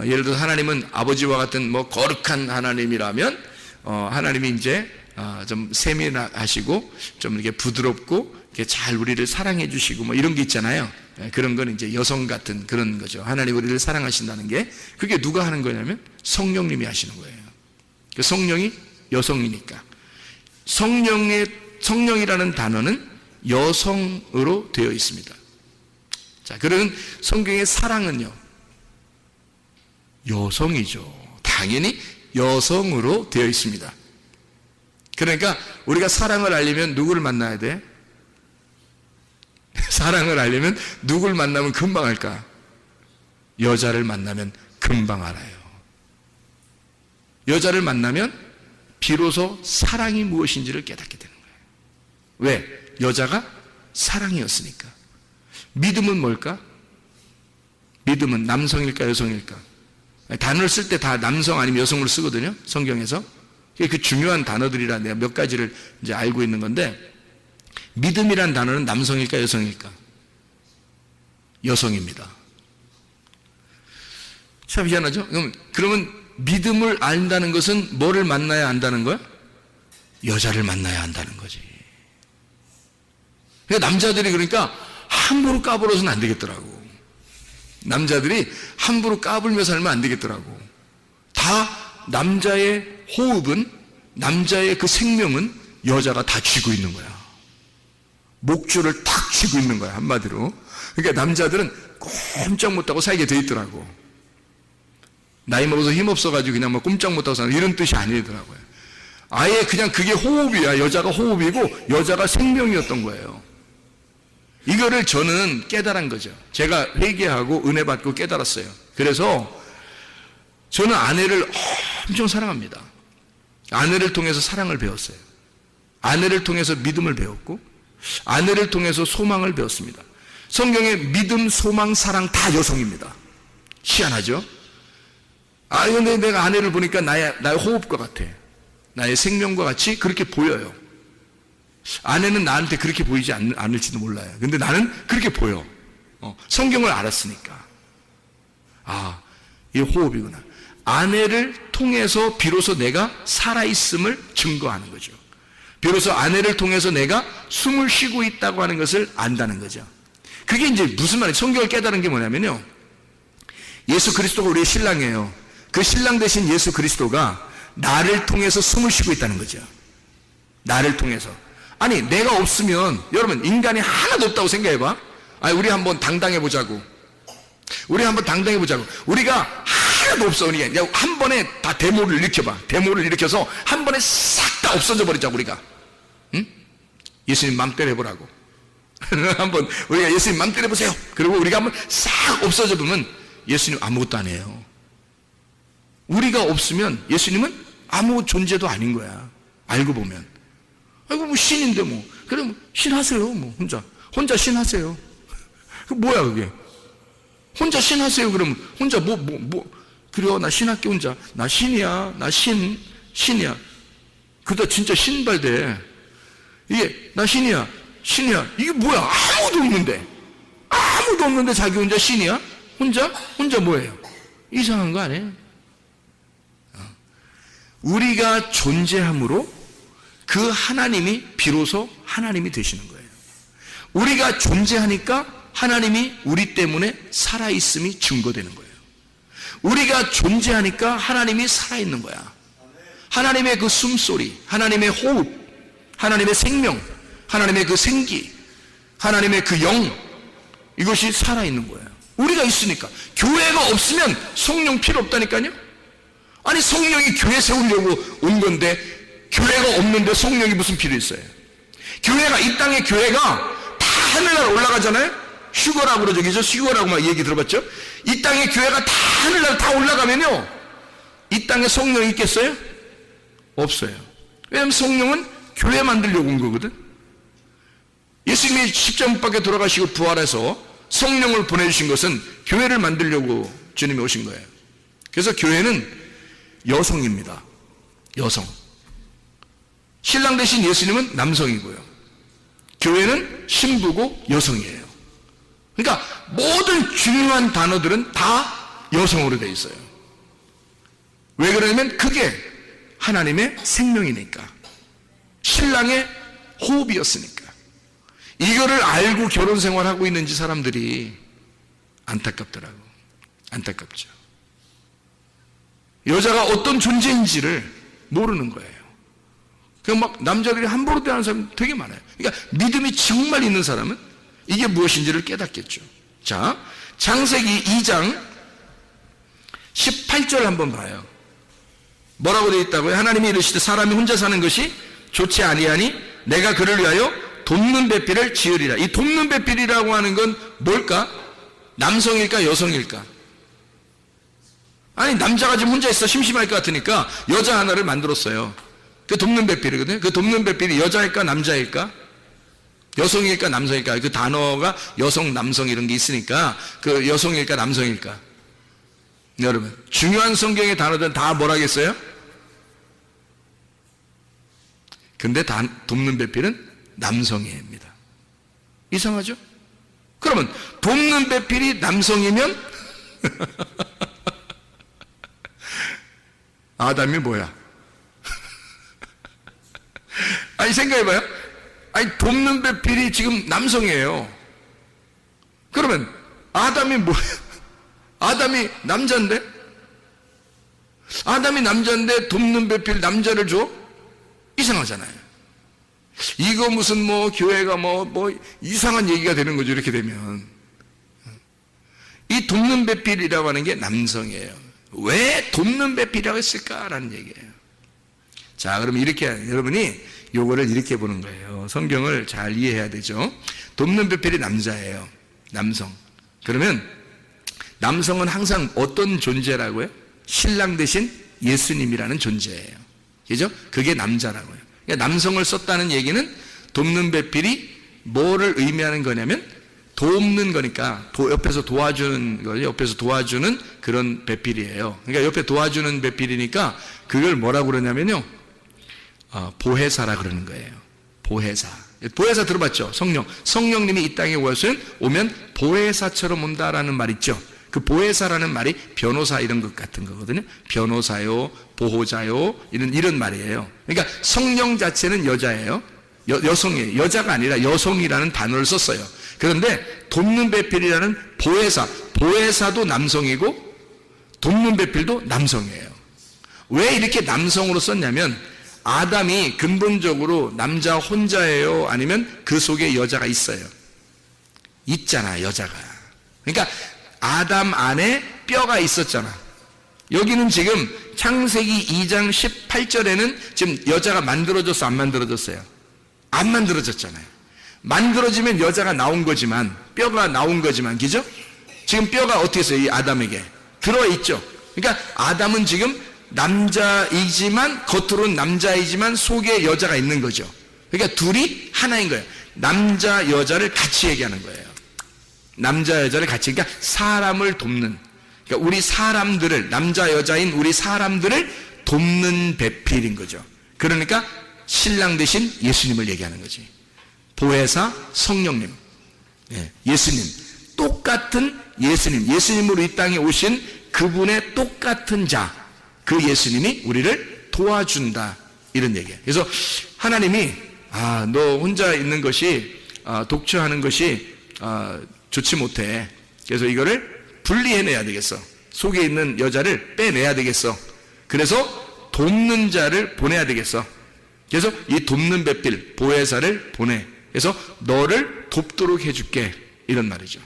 예를 들어서 하나님은 아버지와 같은 뭐 거룩한 하나님이라면, 하나님이 이제 좀 세밀하시고 좀 이렇게 부드럽고 이렇게 잘 우리를 사랑해 주시고 뭐 이런 게 있잖아요. 그런 건 이제 여성 같은 그런 거죠. 하나님 우리를 사랑하신다는 게, 그게 누가 하는 거냐면 성령님이 하시는 거예요. 그 성령이 여성이니까. 성령이라는 단어는 여성으로 되어 있습니다. 자, 그런 성경의 사랑은요, 여성이죠. 당연히 여성으로 되어 있습니다. 그러니까 우리가 사랑을 알려면 누구를 만나야 돼? 사랑을 알려면 누굴 만나면 금방 할까? 여자를 만나면 금방 알아요. 여자를 만나면 비로소 사랑이 무엇인지를 깨닫게 되는 거예요. 왜? 여자가 사랑이었으니까. 믿음은 뭘까? 믿음은 남성일까 여성일까? 단어를 쓸 때 다 남성 아니면 여성으로 쓰거든요, 성경에서. 그 중요한 단어들이라 내가 몇 가지를 이제 알고 있는 건데, 믿음이란 단어는 남성일까 여성일까? 여성입니다. 참 희한하죠? 그러면 믿음을 안다는 것은 뭐를 만나야 안다는 거야? 여자를 만나야 한다는 거지. 그러니까 남자들이 그러니까 함부로 까불어서는 안 되겠더라고. 남자들이 함부로 까불며 살면 안 되겠더라고. 다 남자의 호흡은, 남자의 그 생명은 여자가 다 쥐고 있는 거야. 목줄을 탁 쥐고 있는 거야, 한마디로. 그러니까 남자들은 꼼짝 못하고 살게 돼 있더라고. 나이 먹어서 힘없어가지고 그냥 뭐 꼼짝 못하고 사는 이런 뜻이 아니더라고요. 아예 그냥 그게 호흡이야. 여자가 호흡이고 여자가 생명이었던 거예요. 이거를 저는 깨달은 거죠. 제가 회개하고 은혜 받고 깨달았어요. 그래서 저는 아내를 엄청 사랑합니다. 아내를 통해서 사랑을 배웠어요. 아내를 통해서 믿음을 배웠고, 아내를 통해서 소망을 배웠습니다. 성경에 믿음, 소망, 사랑 다 여성입니다. 희한하죠? 근데 내가 아내를 보니까 나의 호흡과 같아. 나의 생명과 같이 그렇게 보여요. 아내는 나한테 그렇게 보이지 않을지도 몰라요. 근데 나는 그렇게 보여. 성경을 알았으니까. 이 호흡이구나. 아내를 통해서 비로소 내가 살아있음을 증거하는 거죠. 비로소 아내를 통해서 내가 숨을 쉬고 있다고 하는 것을 안다는 거죠. 그게 이제 무슨 말이에요? 성경을 깨달은 게 뭐냐면요, 예수 그리스도가 우리의 신랑이에요. 그 신랑 되신 예수 그리스도가 나를 통해서 숨을 쉬고 있다는 거죠. 나를 통해서. 아니, 내가 없으면, 여러분, 인간이 하나도 없다고 생각해봐. 우리 한번 당당해보자고. 우리가 하나도 없어. 그냥 한 번에 다 데모를 일으켜봐. 데모를 일으켜서 한 번에 싹 다 없어져 버리자고, 우리가. 응? 예수님 맘대로 해보라고. 한번 우리가 예수님 맘대로 해보세요. 그리고 우리가 한번 싹 없어져 보면 예수님 아무것도 안 해요. 우리가 없으면 예수님은 아무 존재도 아닌 거야. 알고 보면. 뭐 신인데 뭐. 그래, 뭐 신하세요. 뭐 혼자 신하세요. 그 뭐야 그게? 혼자 신하세요. 그러면 혼자 그래요. 나 신할게 혼자. 나 신이야. 나 신이야. 그러다 진짜 신발돼. 이게 나 신이야. 이게 뭐야? 아무도 없는데 자기 혼자 신이야? 혼자 뭐예요? 이상한 거 아니에요? 우리가 존재함으로 그 하나님이 비로소 하나님이 되시는 거예요. 우리가 존재하니까 하나님이 우리 때문에 살아있음이 증거되는 거예요. 우리가 존재하니까 하나님이 살아있는 거야. 하나님의 그 숨소리, 하나님의 호흡, 하나님의 생명, 하나님의 그 생기, 하나님의 그 영, 이것이 살아있는 거예요. 우리가 있으니까. 교회가 없으면 성령 필요 없다니까요. 아니, 성령이 교회 세우려고 온 건데 교회가 없는데 성령이 무슨 필요 있어요? 교회가, 이 땅의 교회가 다 하늘나라 올라가잖아요. 휴거라고 그러죠. 그죠? 휴거라고 막 얘기 들어봤죠? 이 땅의 교회가 다 하늘나라 다 올라가면요, 이 땅에 성령이 있겠어요? 없어요. 왜냐하면 성령은 교회 만들려고 온 거거든. 예수님이 십자가 못 박혀 돌아가시고 부활해서 성령을 보내주신 것은 교회를 만들려고 주님이 오신 거예요. 그래서 교회는 여성입니다. 여성. 신랑 되신 예수님은 남성이고요. 교회는 신부고 여성이에요. 그러니까 모든 중요한 단어들은 다 여성으로 되어 있어요. 왜 그러냐면 그게 하나님의 생명이니까. 신랑의 호흡이었으니까. 이거를 알고 결혼 생활하고 있는지 사람들이 안타깝더라고. 안타깝죠. 여자가 어떤 존재인지를 모르는 거예요. 그냥 막 남자들이 함부로 대하는 사람 되게 많아요. 그러니까 믿음이 정말 있는 사람은 이게 무엇인지를 깨닫겠죠. 자, 창세기 2장 18절 한번 봐요. 뭐라고 되어 있다고요? 하나님이 이르시되 사람이 혼자 사는 것이 좋지 아니하니 내가 그를 위하여 돕는 배필을 지으리라. 이 돕는 배필이라고 하는 건 뭘까? 남성일까 여성일까? 아니, 남자가 지금 혼자 있어 심심할 것 같으니까 여자 하나를 만들었어요. 그 돕는 배필이거든요. 그 돕는 배필이 여자일까 남자일까? 여성일까 남성일까? 그 단어가 여성 남성 이런 게 있으니까 그 여성일까 남성일까? 여러분, 중요한 성경의 단어들은 다 뭐라겠어요? 근데 돕는 배필은 남성입니다. 이상하죠? 그러면 돕는 배필이 남성이면 아담이 뭐야? 아니, 생각해봐요. 아니, 돕는 배필이 지금 남성이에요. 그러면 아담이 뭐야? 아담이 남자인데? 아담이 남자인데 돕는 배필 남자를 줘? 이상하잖아요. 이거 무슨 뭐 교회가 뭐 이상한 얘기가 되는 거죠. 이렇게 되면 이 돕는 배필이라고 하는 게 남성이에요. 왜 돕는 배필이라고 했을까라는 얘기예요. 자, 그럼 이렇게 여러분이 요거를 이렇게 보는 거예요. 성경을 잘 이해해야 되죠. 돕는 배필이 남자예요. 남성. 그러면 남성은 항상 어떤 존재라고요? 신랑 대신 예수님이라는 존재예요. 그죠? 그게 남자라고요. 그러니까 남성을 썼다는 얘기는 돕는 배필이 뭐를 의미하는 거냐면 돕는 거니까 옆에서 도와주는 거죠. 옆에서 도와주는 그런 배필이에요. 그러니까 옆에 도와주는 배필이니까 그걸 뭐라고 그러냐면요, 보혜사라 그러는 거예요. 보혜사. 보혜사 들어봤죠? 성령님이 이 땅에 오면 보혜사처럼 온다라는 말 있죠. 그 보혜사라는 말이 변호사 이런 것 같은 거거든요. 변호사요, 보호자요, 이런 말이에요. 그러니까 성령 자체는 여자예요. 여성이에요. 여자가 아니라 여성이라는 단어를 썼어요. 그런데 돕는 배필이라는 보혜사도 남성이고 돕는 배필도 남성이에요. 왜 이렇게 남성으로 썼냐면 아담이 근본적으로 남자 혼자예요? 아니면 그 속에 여자가 있어요? 있잖아, 여자가. 그러니까 아담 안에 뼈가 있었잖아. 여기는 지금 창세기 2장 18절에는 지금 여자가 만들어졌어, 안 만들어졌어요? 안 만들어졌잖아요. 만들어지면 여자가 나온 거지만, 뼈가 나온 거지만, 그죠? 지금 뼈가 어떻게 했어요? 이 아담에게 들어있죠. 그러니까 아담은 지금 남자이지만, 겉으로는 남자이지만 속에 여자가 있는 거죠. 그러니까 둘이 하나인 거예요. 남자 여자를 같이 얘기하는 거예요. 남자 여자를 같이, 그러니까 사람을 돕는, 그러니까 우리 사람들을, 남자 여자인 우리 사람들을 돕는 배필인 거죠. 그러니까 신랑 대신 예수님을 얘기하는 거지. 보혜사, 성령님, 예수님, 똑같은 예수님, 예수님으로 이 땅에 오신 그분의 똑같은 자, 그 예수님이 우리를 도와준다, 이런 얘기예요. 그래서 하나님이 너 혼자 있는 것이, 독처하는 것이 좋지 못해. 그래서 이거를 분리해내야 되겠어. 속에 있는 여자를 빼내야 되겠어. 그래서 돕는 자를 보내야 되겠어. 그래서 이 돕는 배필, 보혜사를 보내. 그래서 너를 돕도록 해줄게, 이런 말이죠.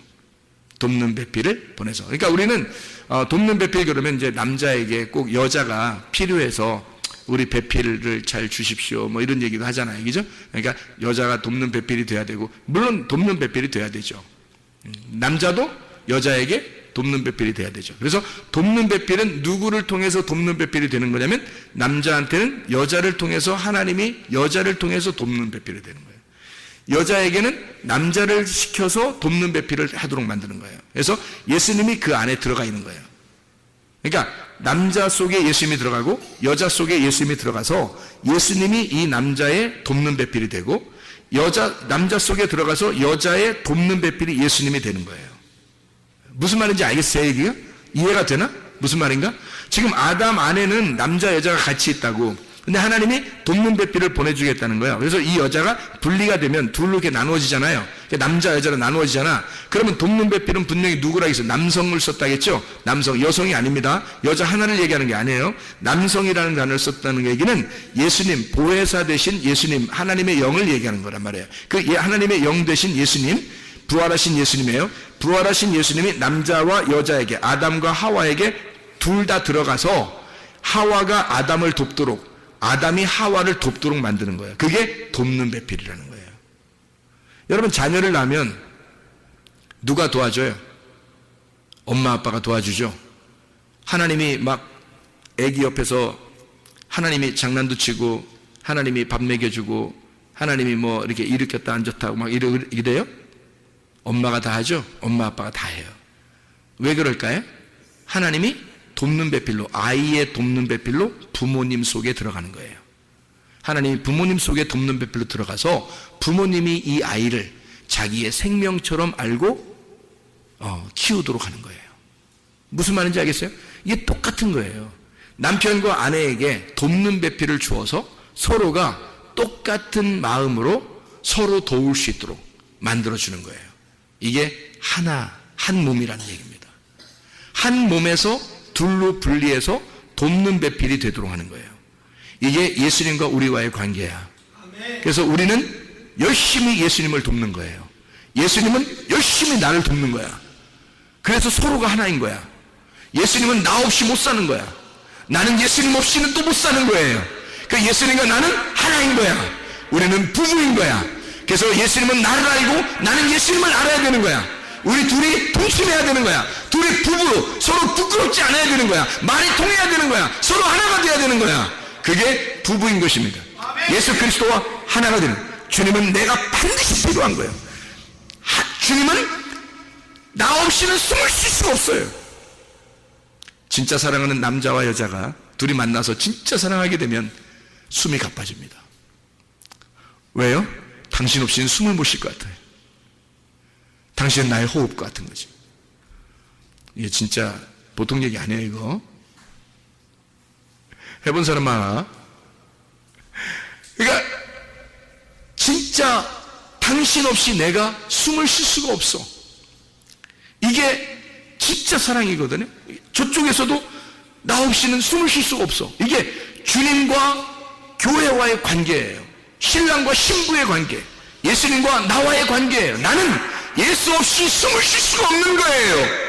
돕는 배필을 보내서. 그러니까 우리는 돕는 배필 그러면 이제 남자에게 꼭 여자가 필요해서 우리 배필을 잘 주십시오, 뭐 이런 얘기도 하잖아요, 그죠? 그러니까 여자가 돕는 배필이 돼야 되고, 물론 돕는 배필이 돼야 되죠. 남자도 여자에게 돕는 배필이 돼야 되죠. 그래서 돕는 배필은 누구를 통해서 돕는 배필이 되는 거냐면 남자한테는 여자를 통해서, 하나님이 여자를 통해서 돕는 배필이 되는 거예요. 여자에게는 남자를 시켜서 돕는 배필을 하도록 만드는 거예요. 그래서 예수님이 그 안에 들어가 있는 거예요. 그러니까 남자 속에 예수님이 들어가고 여자 속에 예수님이 들어가서 예수님이 이 남자의 돕는 배필이 되고, 남자 속에 들어가서 여자의 돕는 배필이 예수님이 되는 거예요. 무슨 말인지 알겠어요? 얘기가? 이해가 되나? 무슨 말인가? 지금 아담 안에는 남자 여자가 같이 있다고. 근데 하나님이 돕는 배필을 보내주겠다는 거예요. 그래서 이 여자가 분리가 되면 둘로 이렇게 나누어지잖아요. 남자 여자로 나누어지잖아. 그러면 돕는 배필은 분명히 누구라 했어요? 남성을 썼다겠죠? 남성, 여성이 아닙니다. 여자 하나를 얘기하는 게 아니에요. 남성이라는 단어를 썼다는 얘기는 예수님, 보혜사 대신 예수님, 하나님의 영을 얘기하는 거란 말이에요. 그 하나님의 영 대신 예수님, 부활하신 예수님이에요. 부활하신 예수님이 남자와 여자에게, 아담과 하와에게 둘 다 들어가서 하와가 아담을 돕도록, 아담이 하와를 돕도록 만드는 거예요. 그게 돕는 배필이라는 거예요. 여러분, 자녀를 낳으면 누가 도와줘요? 엄마 아빠가 도와주죠. 하나님이 막 애기 옆에서 하나님이 장난도 치고 하나님이 밥 먹여주고 하나님이 뭐 이렇게 일으켰다 앉았다 막 이래요? 엄마가 다 하죠? 엄마 아빠가 다 해요. 왜 그럴까요? 하나님이 돕는 배필로, 아이의 돕는 배필로 부모님 속에 들어가는 거예요. 하나님이 부모님 속에 돕는 배필로 들어가서 부모님이 이 아이를 자기의 생명처럼 알고 키우도록 하는 거예요. 무슨 말인지 알겠어요? 이게 똑같은 거예요. 남편과 아내에게 돕는 배필을 주어서 서로가 똑같은 마음으로 서로 도울 수 있도록 만들어주는 거예요. 이게 한 몸이라는 얘기입니다. 한 몸에서 둘로 분리해서 돕는 배필이 되도록 하는 거예요. 이게 예수님과 우리와의 관계야. 그래서 우리는 열심히 예수님을 돕는 거예요. 예수님은 열심히 나를 돕는 거야. 그래서 서로가 하나인 거야. 예수님은 나 없이 못 사는 거야. 나는 예수님 없이는 또 못 사는 거예요. 그 예수님과 나는 하나인 거야. 우리는 부부인 거야. 그래서 예수님은 나를 알고 나는 예수님을 알아야 되는 거야. 우리 둘이 동침해야 되는 거야. 둘이 부부로 서로 부끄럽지 않아야 되는 거야. 말이 통해야 되는 거야. 서로 하나가 돼야 되는 거야. 그게 부부인 것입니다. 예수 그리스도와 하나가 되는, 주님은 내가 반드시 필요한 거예요. 주님은 나 없이는 숨을 쉴 수가 없어요. 진짜 사랑하는 남자와 여자가 둘이 만나서 진짜 사랑하게 되면 숨이 가빠집니다. 왜요? 당신 없이는 숨을 못 쉴 것 같아요. 당신은 나의 호흡 같은 거지. 이게 진짜 보통 얘기 아니에요, 이거. 해본 사람 많아. 그러니까 진짜 당신 없이 내가 숨을 쉴 수가 없어. 이게 진짜 사랑이거든요. 저쪽에서도 나 없이는 숨을 쉴 수가 없어. 이게 주님과 교회와의 관계예요. 신랑과 신부의 관계, 예수님과 나와의 관계예요. 나는 예수 없이 숨을 쉴 수가 없는 거예요.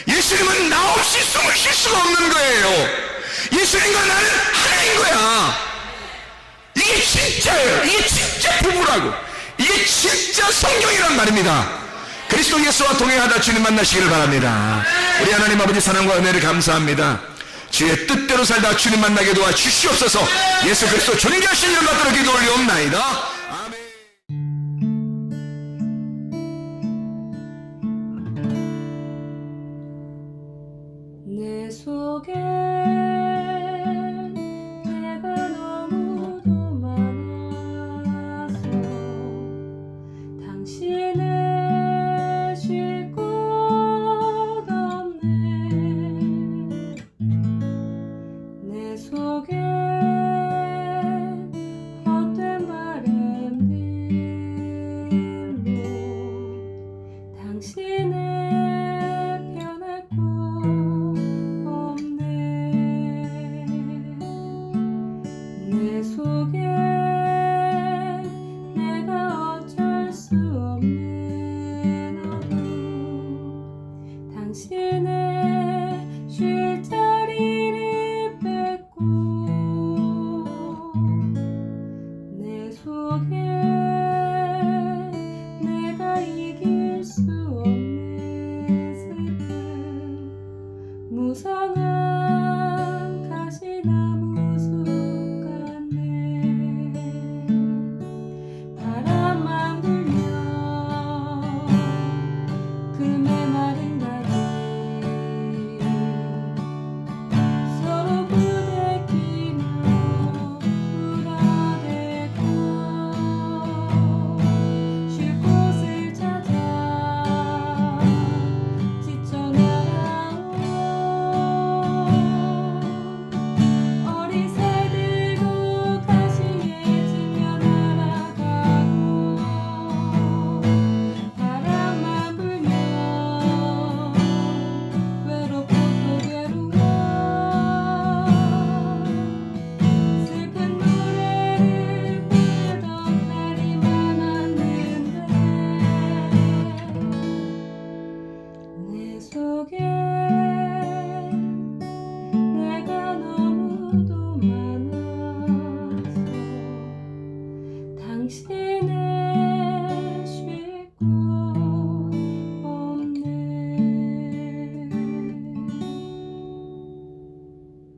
예수님은 나 없이 숨을 쉴 수가 없는 거예요. 예수님과 나는 하나인 거야. 이게 진짜예요. 이게 진짜 부부라고. 이게 진짜 성경이란 말입니다. 그리스도 예수와 동행하다 주님 만나시기를 바랍니다. 우리 하나님 아버지 사랑과 은혜를 감사합니다. 주의 뜻대로 살다 주님 만나게 도와 주시옵소서. 예수 그리스도 존귀하신 이름 받들어 기도 올리옵나이다. 아멘. 내 속에